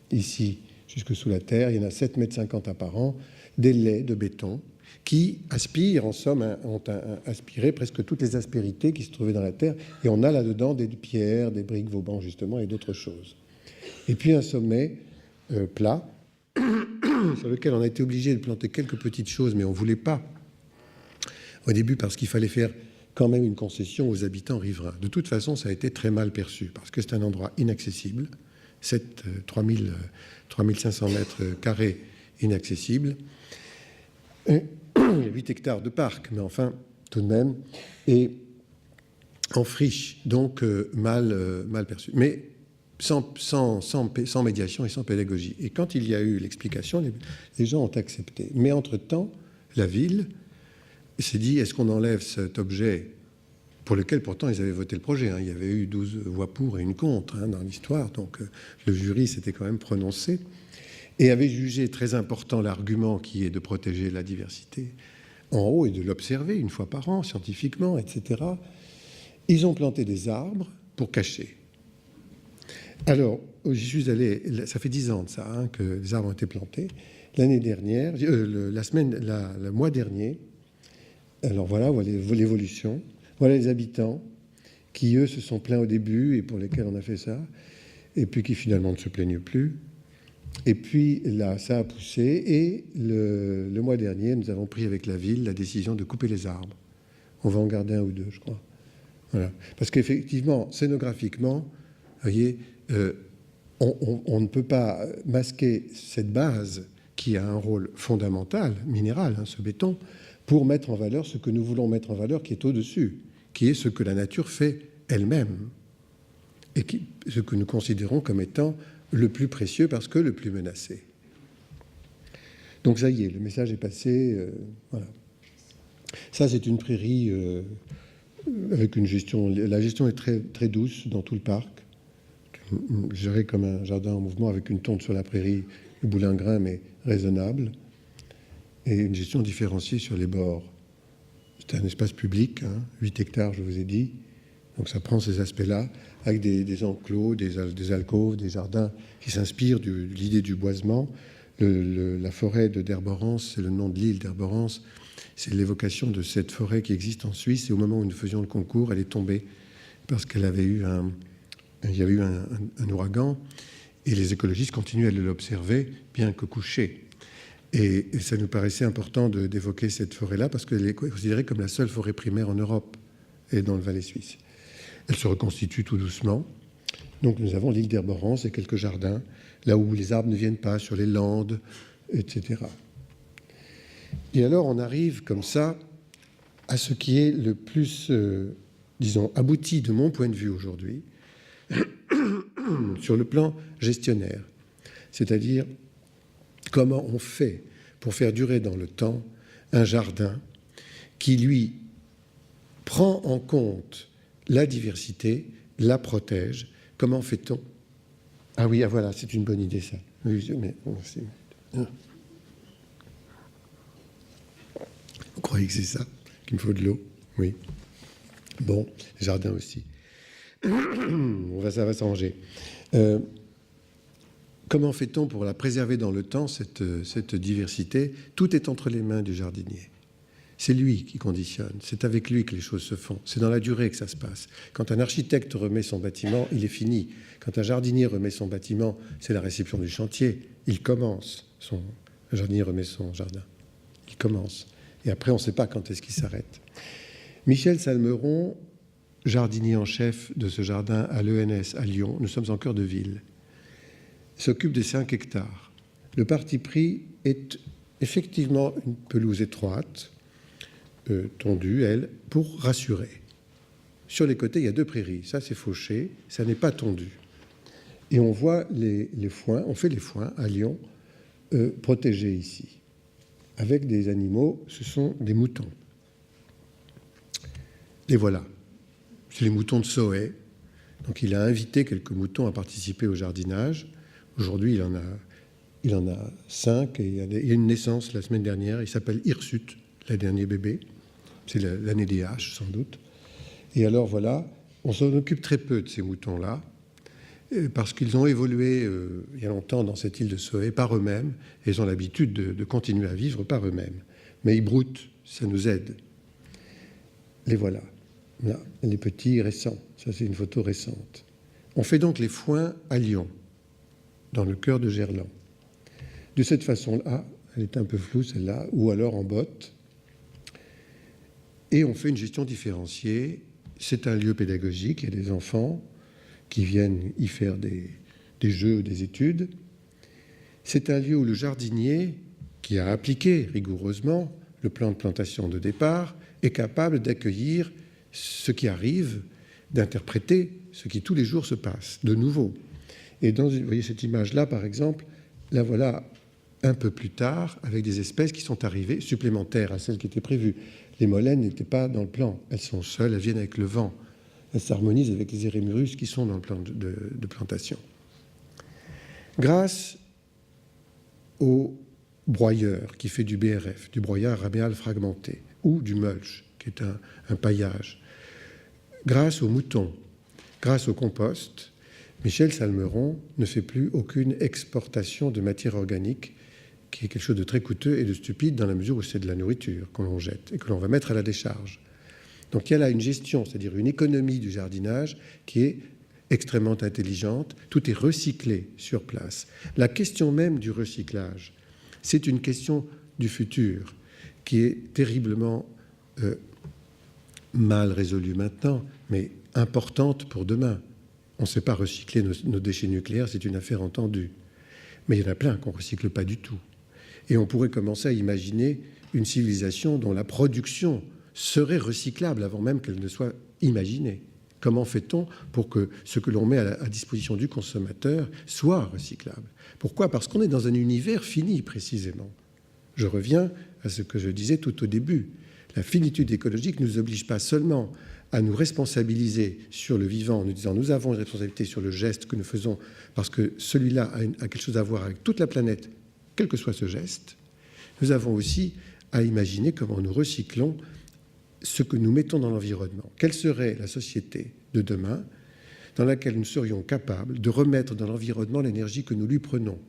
ici, jusque sous la terre. Il y en a 7,50 m apparents, des laits de béton qui aspirent, en somme, ont aspiré presque toutes les aspérités qui se trouvaient dans la terre. Et on a là-dedans des pierres, des briques Vauban, justement, et d'autres choses. Et puis un sommet plat, sur lequel on a été obligé de planter quelques petites choses, mais on ne voulait pas. Au début, parce qu'il fallait faire quand même une concession aux habitants riverains. De toute façon, ça a été très mal perçu, parce que c'est un endroit inaccessible, 3500 mètres carrés inaccessibles. Il y a 8 hectares de parc, mais enfin, tout de même. Et en friche, donc mal perçu, mais sans médiation et sans pédagogie. Et quand il y a eu l'explication, les gens ont accepté. Mais entre-temps, la ville s'est dit, est-ce qu'on enlève cet objet pour lequel pourtant ils avaient voté le projet, hein. Il y avait eu 12 voix pour et une contre, hein, dans l'histoire, donc le jury s'était quand même prononcé, et avait jugé très important l'argument qui est de protéger la diversité en haut et de l'observer une fois par an, scientifiquement, etc. Ils ont planté des arbres pour cacher. Alors, j'y suis allé, ça fait 10 ans de ça, hein, que les arbres ont été plantés. L'année dernière, le mois dernier, alors voilà l'évolution. Voilà les habitants qui, eux, se sont plaints au début et pour lesquels on a fait ça, et puis qui finalement ne se plaignent plus. Et puis là, ça a poussé, et le mois dernier, nous avons pris avec la ville la décision de couper les arbres. On va en garder un ou deux, je crois. Voilà. Parce qu'effectivement, scénographiquement, vous voyez, on ne peut pas masquer cette base qui a un rôle fondamental, minéral, hein, ce béton, pour mettre en valeur ce que nous voulons mettre en valeur, qui est au-dessus, qui est ce que la nature fait elle-même, et ce que nous considérons comme étant le plus précieux parce que le plus menacé. Donc ça y est, le message est passé. Voilà. Ça, c'est une prairie avec une gestion. La gestion est très, très douce dans tout le parc, géré comme un jardin en mouvement avec une tonte sur la prairie, le boulingrin, mais raisonnable, et une gestion différenciée sur les bords. C'est un espace public, hein, 8 hectares, je vous ai dit. Donc ça prend ces aspects-là, avec des enclos, des alcôves, des jardins qui s'inspirent de l'idée du boisement. La forêt de d'Herborance, c'est le nom de l'île d'Herborance, c'est l'évocation de cette forêt qui existe en Suisse. Et au moment où nous faisions le concours, elle est tombée parce qu'il y avait eu un ouragan. Et les écologistes continuent à l'observer, bien que couchée. Et ça nous paraissait important d'évoquer cette forêt-là parce qu'elle est considérée comme la seule forêt primaire en Europe et dans le Valais suisse. Elle se reconstitue tout doucement. Donc nous avons l'île d'Herborance et quelques jardins, là où les arbres ne viennent pas, sur les landes, etc. Et alors on arrive comme ça à ce qui est le plus, disons, abouti de mon point de vue aujourd'hui, sur le plan gestionnaire. C'est-à-dire comment on fait pour faire durer dans le temps un jardin qui, lui, prend en compte la diversité, la protège. Comment fait-on? Ah oui, ah voilà, c'est une bonne idée, ça. Oui, mais, vous croyez que c'est ça? Qu'il me faut de l'eau? Oui. Bon, jardin aussi. Ça va s'arranger. Comment fait-on pour la préserver dans le temps, cette diversité? Tout est entre les mains du jardinier. C'est lui qui conditionne, c'est avec lui que les choses se font, c'est dans la durée que ça se passe. Quand un architecte remet son bâtiment, il est fini. Quand un jardinier remet son bâtiment, c'est la réception du chantier. Il commence, le jardinier remet son jardin. Il commence. Et après, on ne sait pas quand est-ce qu'il s'arrête. Michel Salmeron, jardinier en chef de ce jardin à l'ENS à Lyon, nous sommes en cœur de ville, s'occupe des 5 hectares. Le parti pris est effectivement une pelouse étroite, tondue, elle, pour rassurer. Sur les côtés, il y a 2 prairies. Ça, c'est fauché, ça n'est pas tondu. Et on voit les foins, on fait les foins à Lyon, protégés ici, avec des animaux, ce sont des moutons. Les voilà. C'est les moutons de Sohet. Donc il a invité quelques moutons à participer au jardinage. Aujourd'hui, il en a 5, et il y a une naissance la semaine dernière. Il s'appelle Hirsute, le dernier bébé. C'est l'année des haches, sans doute. Et alors, voilà, on s'en occupe très peu de ces moutons-là, parce qu'ils ont évolué il y a longtemps dans cette île de Sohet par eux-mêmes, et ils ont l'habitude de continuer à vivre par eux-mêmes. Mais ils broutent, ça nous aide. Les voilà. Là, les petits récents. Ça, c'est une photo récente. On fait donc les foins à Lyon, dans le cœur de Gerland. De cette façon-là, elle est un peu floue, celle-là, ou alors en botte. Et on fait une gestion différenciée. C'est un lieu pédagogique. Il y a des enfants qui viennent y faire des jeux ou des études. C'est un lieu où le jardinier, qui a appliqué rigoureusement le plan de plantation de départ, est capable d'accueillir ce qui arrive d'interpréter ce qui tous les jours se passe, de nouveau. Et vous voyez cette image-là, par exemple, la voilà un peu plus tard, avec des espèces qui sont arrivées supplémentaires à celles qui étaient prévues. Les molènes n'étaient pas dans le plan, elles sont seules, elles viennent avec le vent. Elles s'harmonisent avec les érémurus qui sont dans le plan de plantation. Grâce au broyeur qui fait du BRF, du broyat raméal fragmenté, ou du mulch, qui est un paillage, grâce aux moutons, grâce au compost, Michel Salmeron ne fait plus aucune exportation de matière organique, qui est quelque chose de très coûteux et de stupide dans la mesure où c'est de la nourriture que l'on jette et que l'on va mettre à la décharge. Donc il y a là une gestion, c'est-à-dire une économie du jardinage qui est extrêmement intelligente. Tout est recyclé sur place. La question même du recyclage, c'est une question du futur qui est terriblement mal résolue maintenant, mais importante pour demain. On ne sait pas recycler nos déchets nucléaires, c'est une affaire entendue. Mais il y en a plein qu'on ne recycle pas du tout. Et on pourrait commencer à imaginer une civilisation dont la production serait recyclable avant même qu'elle ne soit imaginée. Comment fait-on pour que ce que l'on met à disposition du consommateur soit recyclable? Pourquoi? Parce qu'on est dans un univers fini, précisément. Je reviens à ce que je disais tout au début. La finitude écologique ne nous oblige pas seulement à nous responsabiliser sur le vivant en nous disant nous avons une responsabilité sur le geste que nous faisons parce que celui-là a quelque chose à voir avec toute la planète, quel que soit ce geste. Nous avons aussi à imaginer comment nous recyclons ce que nous mettons dans l'environnement. Quelle serait la société de demain dans laquelle nous serions capables de remettre dans l'environnement l'énergie que nous lui prenons,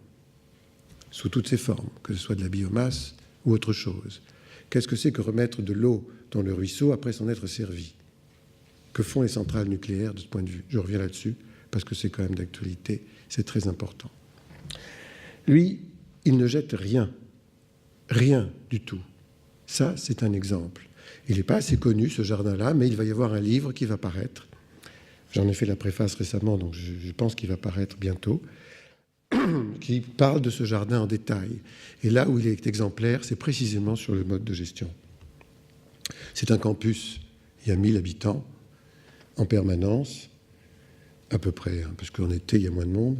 sous toutes ses formes, que ce soit de la biomasse ou autre chose? Qu'est-ce que c'est que remettre de l'eau dans le ruisseau après s'en être servi? Que font les centrales nucléaires de ce point de vue? Je reviens là-dessus parce que c'est quand même d'actualité, c'est très important. Lui, il ne jette rien, rien du tout. Ça, c'est un exemple. Il n'est pas assez connu, ce jardin-là, mais il va y avoir un livre qui va paraître. J'en ai fait la préface récemment, donc je pense qu'il va paraître bientôt, qui parle de ce jardin en détail. Et là où il est exemplaire, c'est précisément sur le mode de gestion. C'est un campus, il y a 1000 habitants en permanence, à peu près, hein, parce qu'en été, il y a moins de monde.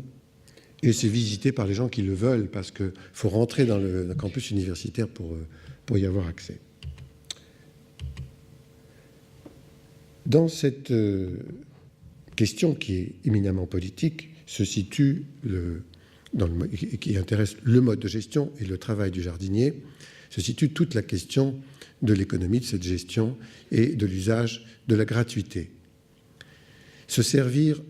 Et c'est visité par les gens qui le veulent, parce qu'il faut rentrer dans le campus universitaire pour y avoir accès. Dans cette question qui est éminemment politique, se situe, qui intéresse le mode de gestion et le travail du jardinier, se situe toute la question de l'économie de cette gestion et de l'usage de la gratuité. Se servir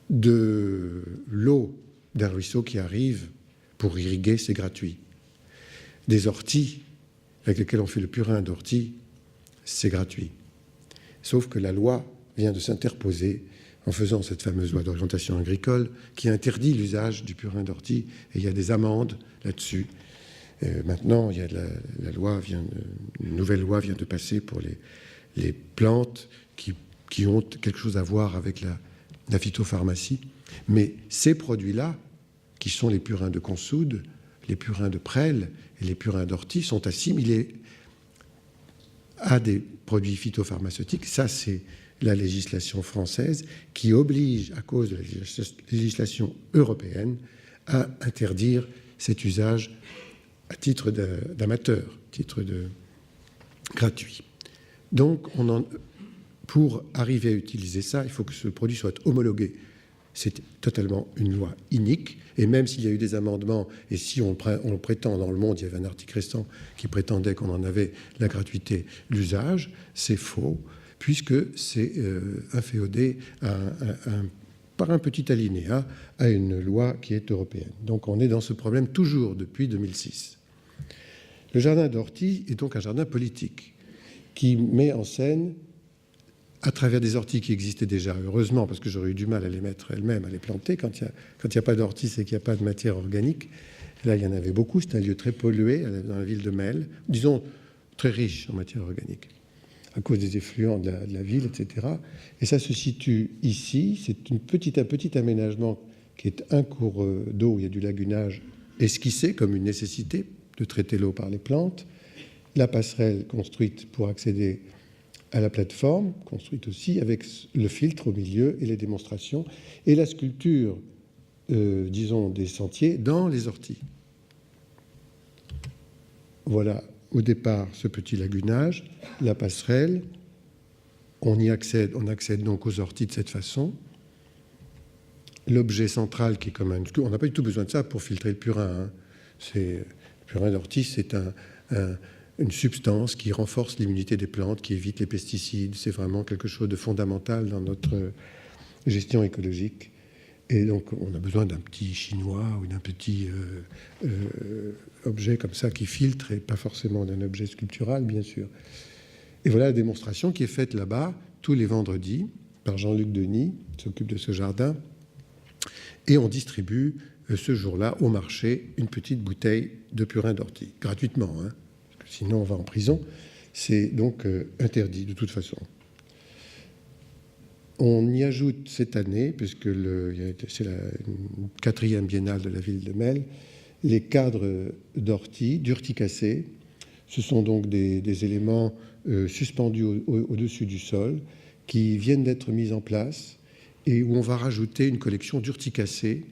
de l'eau d'un ruisseau qui arrive pour irriguer, c'est gratuit. Des orties avec lesquelles on fait le purin d'ortie, c'est gratuit. Sauf que la loi vient de s'interposer en faisant cette fameuse loi d'orientation agricole qui interdit l'usage du purin d'ortie, et il y a des amendes là-dessus. Maintenant, il y a une nouvelle loi vient de passer pour les plantes qui ont quelque chose à voir avec la phytopharmacie. Mais ces produits-là, qui sont les purins de consoude, les purins de prêle et les purins d'ortie, sont assimilés à des produits phytopharmaceutiques. Ça, c'est la législation française qui oblige, à cause de la législation européenne, à interdire cet usage à titre d'amateur, titre de gratuit. Donc, pour arriver à utiliser ça, il faut que ce produit soit homologué. C'est totalement une loi inique. Et même s'il y a eu des amendements, et si on prétend dans Le Monde, il y avait un article récent qui prétendait qu'on en avait la gratuité, l'usage, c'est faux, puisque c'est inféodé par un petit alinéa à une loi qui est européenne. Donc on est dans ce problème toujours depuis 2006. Le jardin d'ortie est donc un jardin politique qui met en scène, à travers des orties qui existaient déjà, heureusement, parce que j'aurais eu du mal à les mettre elles-mêmes, à les planter. Quand il n'y a pas d'ortie, c'est qu'il n'y a pas de matière organique. Là, il y en avait beaucoup. C'est un lieu très pollué dans la ville de Melle, disons très riche en matière organique, à cause des effluents de la ville, etc. Et ça se situe ici. C'est un petit aménagement qui est un cours d'eau où il y a du lagunage esquissé comme une nécessité de traiter l'eau par les plantes. La passerelle construite pour accéder à la plateforme, construite aussi avec le filtre au milieu et les démonstrations, et la sculpture, disons, des sentiers dans les orties. Voilà, au départ, ce petit lagunage, la passerelle. On accède donc aux orties de cette façon. L'objet central qui est comme un... On n'a pas du tout besoin de ça pour filtrer le purin. Hein. Le purin d'ortie, c'est une substance qui renforce l'immunité des plantes, qui évite les pesticides. C'est vraiment quelque chose de fondamental dans notre gestion écologique. Et donc, on a besoin d'un petit chinois ou d'un petit objet comme ça qui filtre, et pas forcément d'un objet sculptural, bien sûr. Et voilà la démonstration qui est faite là-bas tous les vendredis par Jean-Luc Denis, qui s'occupe de ce jardin. Et on distribue ce jour-là au marché une petite bouteille de purin d'ortie, gratuitement, hein, parce que sinon on va en prison. C'est donc interdit de toute façon. On y ajoute cette année, puisque c'est la 4e biennale de la ville de Melle, les cadres d'urticacées. Ce sont donc des éléments suspendus au-dessus du sol qui viennent d'être mis en place et où on va rajouter une collection d'urticacées,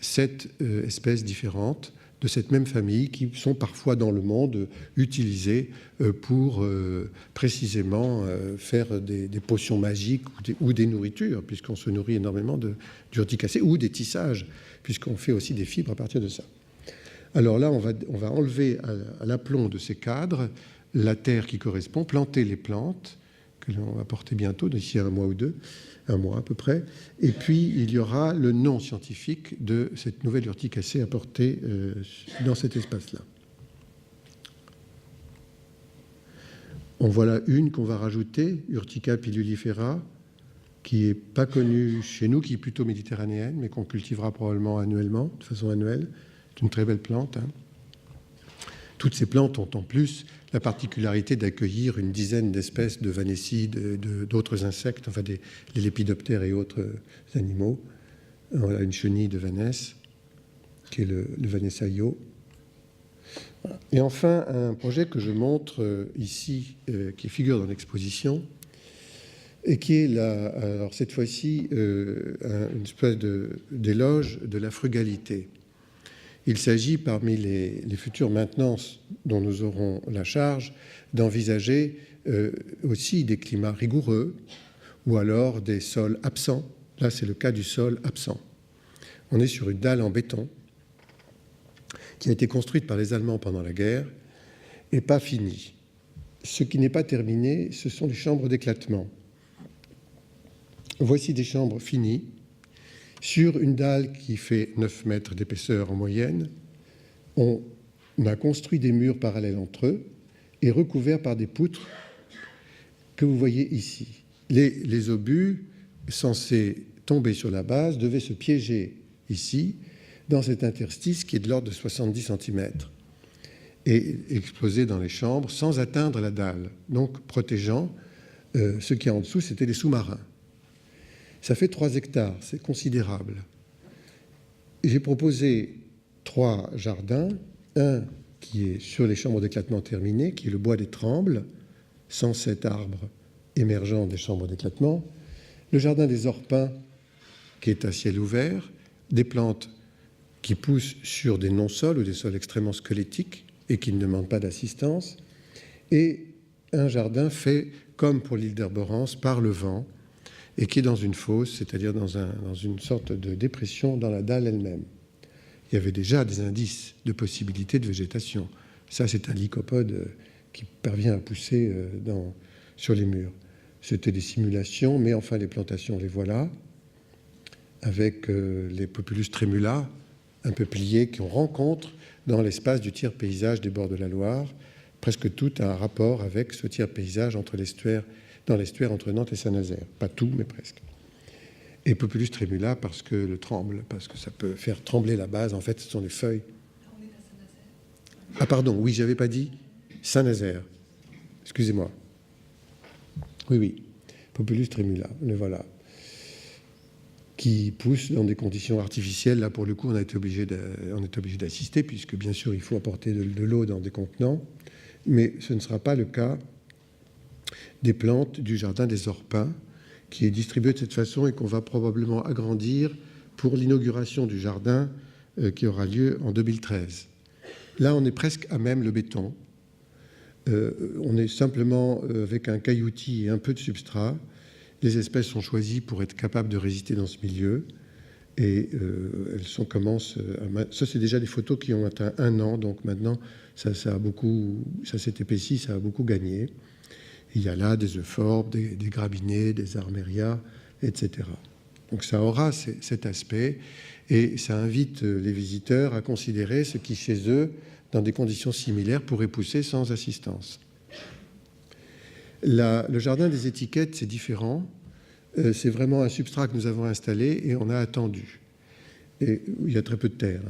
7 espèces différentes de cette même famille qui sont parfois dans le monde utilisées pour précisément faire des potions magiques ou des nourritures, puisqu'on se nourrit énormément d'urticacées, ou des tissages, puisqu'on fait aussi des fibres à partir de ça. Alors là, on va enlever à l'aplomb de ces cadres la terre qui correspond, planter les plantes, que l'on va porter bientôt, d'ici un mois ou deux, un mois à peu près, et puis il y aura le nom scientifique de cette nouvelle urticacée apportée dans cet espace-là. En voilà une qu'on va rajouter, Urtica pilulifera, qui n'est pas connue chez nous, qui est plutôt méditerranéenne, mais qu'on cultivera probablement annuellement, de façon annuelle. C'est une très belle plante. Hein. Toutes ces plantes ont en plus la particularité d'accueillir une dizaine d'espèces de vanécides, d'autres insectes, enfin les lépidoptères et autres animaux. Voilà une chenille de Vanesse, qui est le Vanessaio. Et enfin, un projet que je montre ici, qui figure dans l'exposition, et qui est alors cette fois-ci une espèce d'éloge de la frugalité. Il s'agit, parmi les futures maintenances dont nous aurons la charge, d'envisager aussi des climats rigoureux ou alors des sols absents. Là, c'est le cas du sol absent. On est sur une dalle en béton qui a été construite par les Allemands pendant la guerre et pas finie. Ce qui n'est pas terminé, ce sont les chambres d'éclatement. Voici des chambres finies, sur une dalle qui fait 9 mètres d'épaisseur en moyenne. On a construit des murs parallèles entre eux et recouverts par des poutres que vous voyez ici. Les obus censés tomber sur la base devaient se piéger ici, dans cet interstice qui est de l'ordre de 70 cm, et exploser dans les chambres sans atteindre la dalle, donc protégeant ce qui est en dessous, c'était les sous-marins. Ça fait 3 hectares, c'est considérable. J'ai proposé 3 jardins, un qui est sur les chambres d'éclatement terminées, qui est le bois des Trembles, 107 arbres émergents des chambres d'éclatement, le jardin des Orpins, qui est à ciel ouvert, des plantes qui poussent sur des non-sols ou des sols extrêmement squelettiques et qui ne demandent pas d'assistance, et un jardin fait, comme pour l'île d'Herborance, par le vent, et qui est dans une fosse, c'est-à-dire dans une sorte de dépression dans la dalle elle-même. Il y avait déjà des indices de possibilité de végétation. Ça, c'est un lycopode qui parvient à pousser sur les murs. C'était des simulations, mais enfin, les plantations, les voilà, avec les Populus tremula, un peuplier qu'on rencontre dans l'espace du tiers paysage des bords de la Loire. Presque tout a un rapport avec ce tiers paysage dans l'estuaire entre Nantes et Saint-Nazaire. Pas tout, mais presque. Et Populus tremula parce que ça peut faire trembler la base. En fait, ce sont les feuilles. Ah pardon, oui, j'avais pas dit Saint-Nazaire. Excusez-moi. Oui. Populus tremula, le voilà. Qui pousse dans des conditions artificielles. Là, pour le coup, on est obligé d'assister, puisque bien sûr, il faut apporter de l'eau dans des contenants. Mais ce ne sera pas le cas des plantes du jardin des Orpins, qui est distribué de cette façon et qu'on va probablement agrandir pour l'inauguration du jardin qui aura lieu en 2013. Là, on est presque à même le béton. On est simplement avec un cailloutis et un peu de substrat. Les espèces sont choisies pour être capables de résister dans ce milieu. Et commencent ça, c'est déjà des photos qui ont atteint 1 an, donc maintenant, ça s'est épaissi, ça a beaucoup gagné. Il y a là des euphorbes, des grabinets, des armérias, etc. Donc ça aura cet aspect, et ça invite les visiteurs à considérer ce qui, chez eux, dans des conditions similaires, pourrait pousser sans assistance. Le jardin des étiquettes, c'est différent. C'est vraiment un substrat que nous avons installé et on a attendu. Et il y a très peu de terre.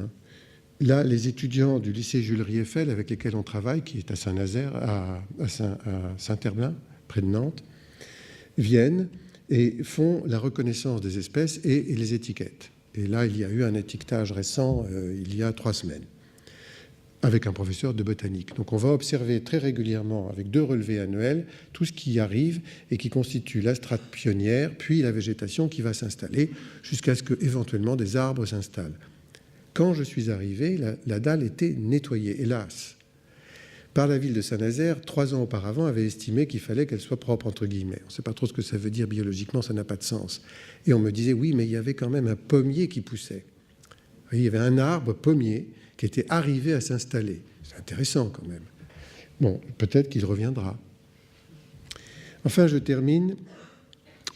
Là, les étudiants du lycée Jules Rieffel, avec lesquels on travaille, qui est à Saint-Nazaire, à Saint-Herblain, près de Nantes, viennent et font la reconnaissance des espèces et les étiquettes. Et là, il y a eu un étiquetage récent, il y a 3 semaines, avec un professeur de botanique. Donc on va observer très régulièrement, avec 2 relevés annuels, tout ce qui arrive et qui constitue la strate pionnière, puis la végétation qui va s'installer jusqu'à ce qu'éventuellement des arbres s'installent. Quand je suis arrivé, la dalle était nettoyée, hélas, par la ville de Saint-Nazaire. 3 ans auparavant, avait estimé qu'il fallait qu'elle soit propre, entre guillemets. On ne sait pas trop ce que ça veut dire biologiquement, ça n'a pas de sens. Et on me disait, oui, mais il y avait quand même un pommier qui poussait. Il y avait un arbre pommier qui était arrivé à s'installer. C'est intéressant quand même. Bon, peut-être qu'il reviendra. Enfin, je termine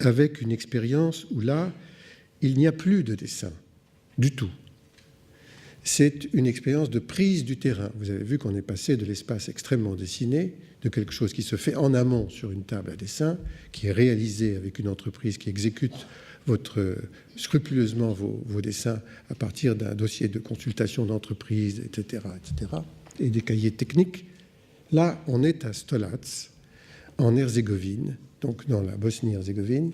avec une expérience où là, il n'y a plus de dessin du tout. C'est une expérience de prise du terrain. Vous avez vu qu'on est passé de l'espace extrêmement dessiné, de quelque chose qui se fait en amont sur une table à dessin, qui est réalisé avec une entreprise qui exécute scrupuleusement vos dessins à partir d'un dossier de consultation d'entreprise, etc., et des cahiers techniques. Là, on est à Stolac, en Herzégovine, donc dans la Bosnie-Herzégovine.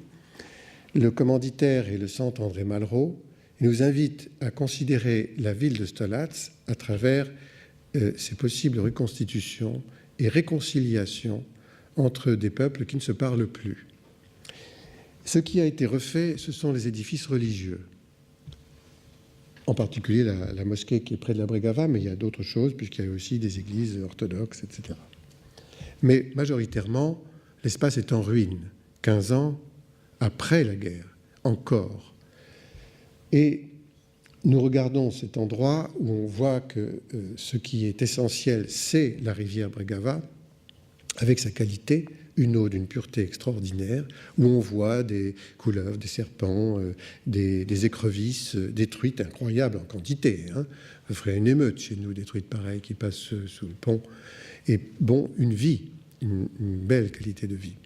Le commanditaire est le Centre André Malraux. Il nous invite à considérer la ville de Stolac à travers ces possibles reconstitutions et réconciliations entre des peuples qui ne se parlent plus. Ce qui a été refait, ce sont les édifices religieux, en particulier la mosquée qui est près de la Bregava, mais il y a d'autres choses, puisqu'il y a aussi des églises orthodoxes, etc. Mais majoritairement, l'espace est en ruine, 15 ans après la guerre, encore. Et nous regardons cet endroit où on voit que ce qui est essentiel, c'est la rivière Bregava, avec sa qualité, une eau d'une pureté extraordinaire, où on voit des couleuvres, des serpents, des écrevisses, des truites incroyables en quantité. Ça ferait une émeute chez nous, des truites pareilles qui passent sous le pont. Et bon, une vie, une belle qualité de vie.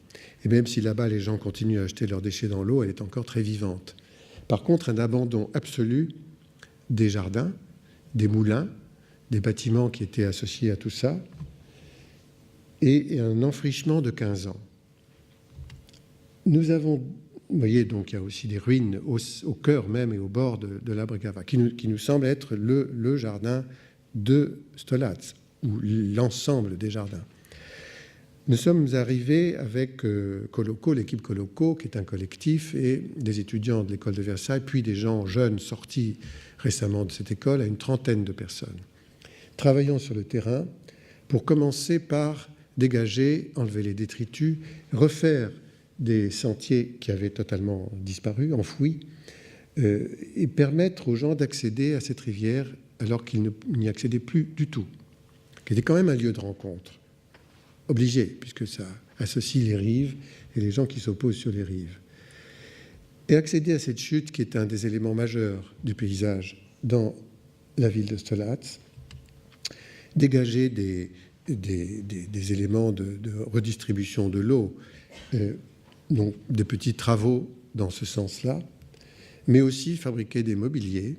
Et même si là-bas, les gens continuent à acheter leurs déchets dans l'eau, elle est encore très vivante. Par contre, un abandon absolu des jardins, des moulins, des bâtiments qui étaient associés à tout ça, et un enfrichement de 15 ans. Nous avons, vous voyez, donc il y a aussi des ruines au cœur même et au bord de la Bregava, qui nous semble être le jardin de Stolac, ou l'ensemble des jardins. Nous sommes arrivés avec Coloco, l'équipe Coloco, qui est un collectif, et des étudiants de l'école de Versailles, puis des gens jeunes sortis récemment de cette école, à une 30aine de personnes. Travaillons sur le terrain pour commencer par dégager, enlever les détritus, refaire des sentiers qui avaient totalement disparu, enfouis, et permettre aux gens d'accéder à cette rivière alors qu'ils n'y accédaient plus du tout, qui était quand même un lieu de rencontre, obligé, puisque ça associe les rives et les gens qui s'opposent sur les rives. Et accéder à cette chute qui est un des éléments majeurs du paysage dans la ville de Stolac, dégager des éléments de redistribution de l'eau, donc des petits travaux dans ce sens-là, mais aussi fabriquer des mobiliers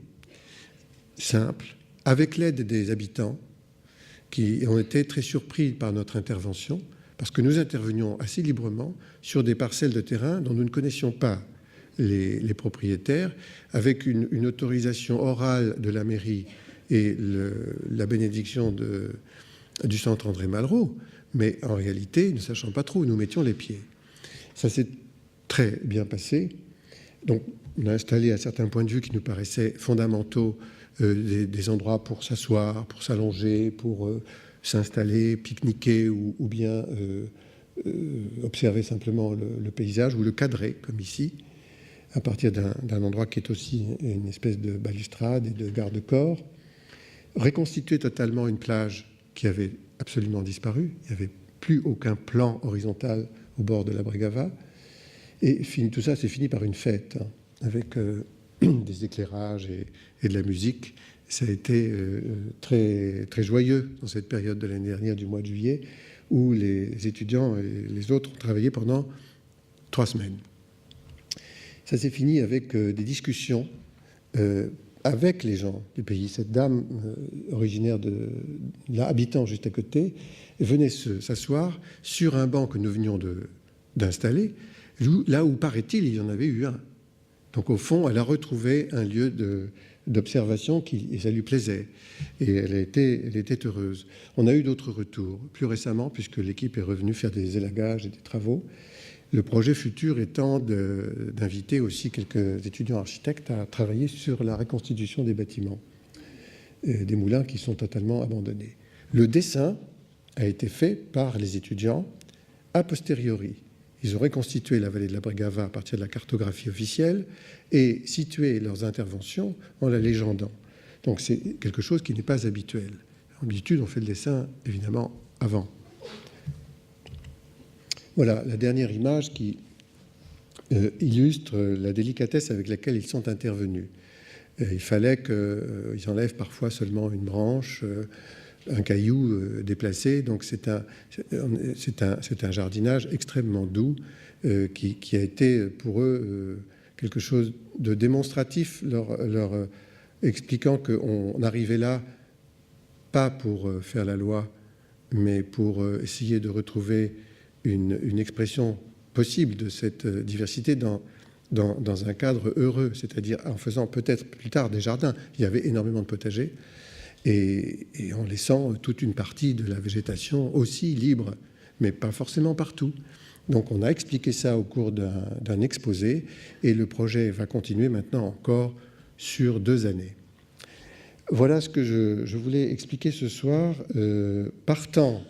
simples, avec l'aide des habitants qui ont été très surpris par notre intervention, parce que nous intervenions assez librement sur des parcelles de terrain dont nous ne connaissions pas les propriétaires, avec une autorisation orale de la mairie et la bénédiction du Centre André Malraux. mais en réalité, ne sachant pas trop où nous mettions les pieds. Ça s'est très bien passé. Donc, on a installé à certains points de vue qui nous paraissaient fondamentaux des endroits pour s'asseoir, pour s'allonger, pour s'installer, pique-niquer ou bien observer simplement le paysage ou le cadrer, comme ici, à partir d'un endroit qui est aussi une espèce de balustrade et de garde-corps. Reconstituer totalement une plage qui avait absolument disparu. Il n'y avait plus aucun plan horizontal au bord de la Bregava. Et tout ça, c'est fini par une fête, hein, avec des éclairages et de la musique. Ça a été très, très joyeux dans cette période de l'année dernière, du mois de juillet, où les étudiants et les autres ont travaillé pendant 3 semaines. Ça s'est fini avec des discussions avec les gens du pays. Cette dame originaire là, habitant juste à côté, venait s'asseoir sur un banc que nous venions d'installer, là où, paraît-il, il y en avait eu un. Donc, au fond, elle a retrouvé un lieu d'observation et ça lui plaisait. Et elle était heureuse. On a eu d'autres retours, plus récemment, puisque l'équipe est revenue faire des élagages et des travaux. Le projet futur étant d'inviter aussi quelques étudiants architectes à travailler sur la reconstitution des bâtiments, des moulins qui sont totalement abandonnés. Le dessin a été fait par les étudiants a posteriori. Ils ont reconstitué la vallée de la Bregava à partir de la cartographie officielle et situé leurs interventions en la légendant. Donc c'est quelque chose qui n'est pas habituel. D'habitude, on fait le dessin, évidemment, avant. Voilà la dernière image qui illustre la délicatesse avec laquelle ils sont intervenus. Il fallait qu'ils enlèvent parfois seulement une branche, un caillou déplacé. Donc c'est un jardinage extrêmement doux qui a été pour eux quelque chose de démonstratif, leur expliquant qu'on arrivait là pas pour faire la loi, mais pour essayer de retrouver une expression possible de cette diversité dans un cadre heureux, c'est-à-dire en faisant peut-être plus tard des jardins. Il y avait énormément de potagers et en laissant toute une partie de la végétation aussi libre, mais pas forcément partout. Donc on a expliqué ça au cours d'un exposé et le projet va continuer maintenant encore sur 2 années. Voilà ce que je voulais expliquer ce soir, partant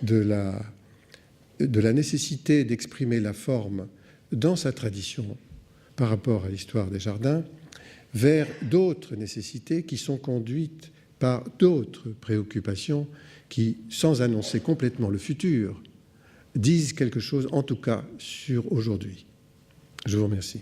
de la nécessité d'exprimer la forme dans sa tradition par rapport à l'histoire des jardins, vers d'autres nécessités qui sont conduites par d'autres préoccupations qui, sans annoncer complètement le futur, disent quelque chose, en tout cas, sur aujourd'hui. Je vous remercie.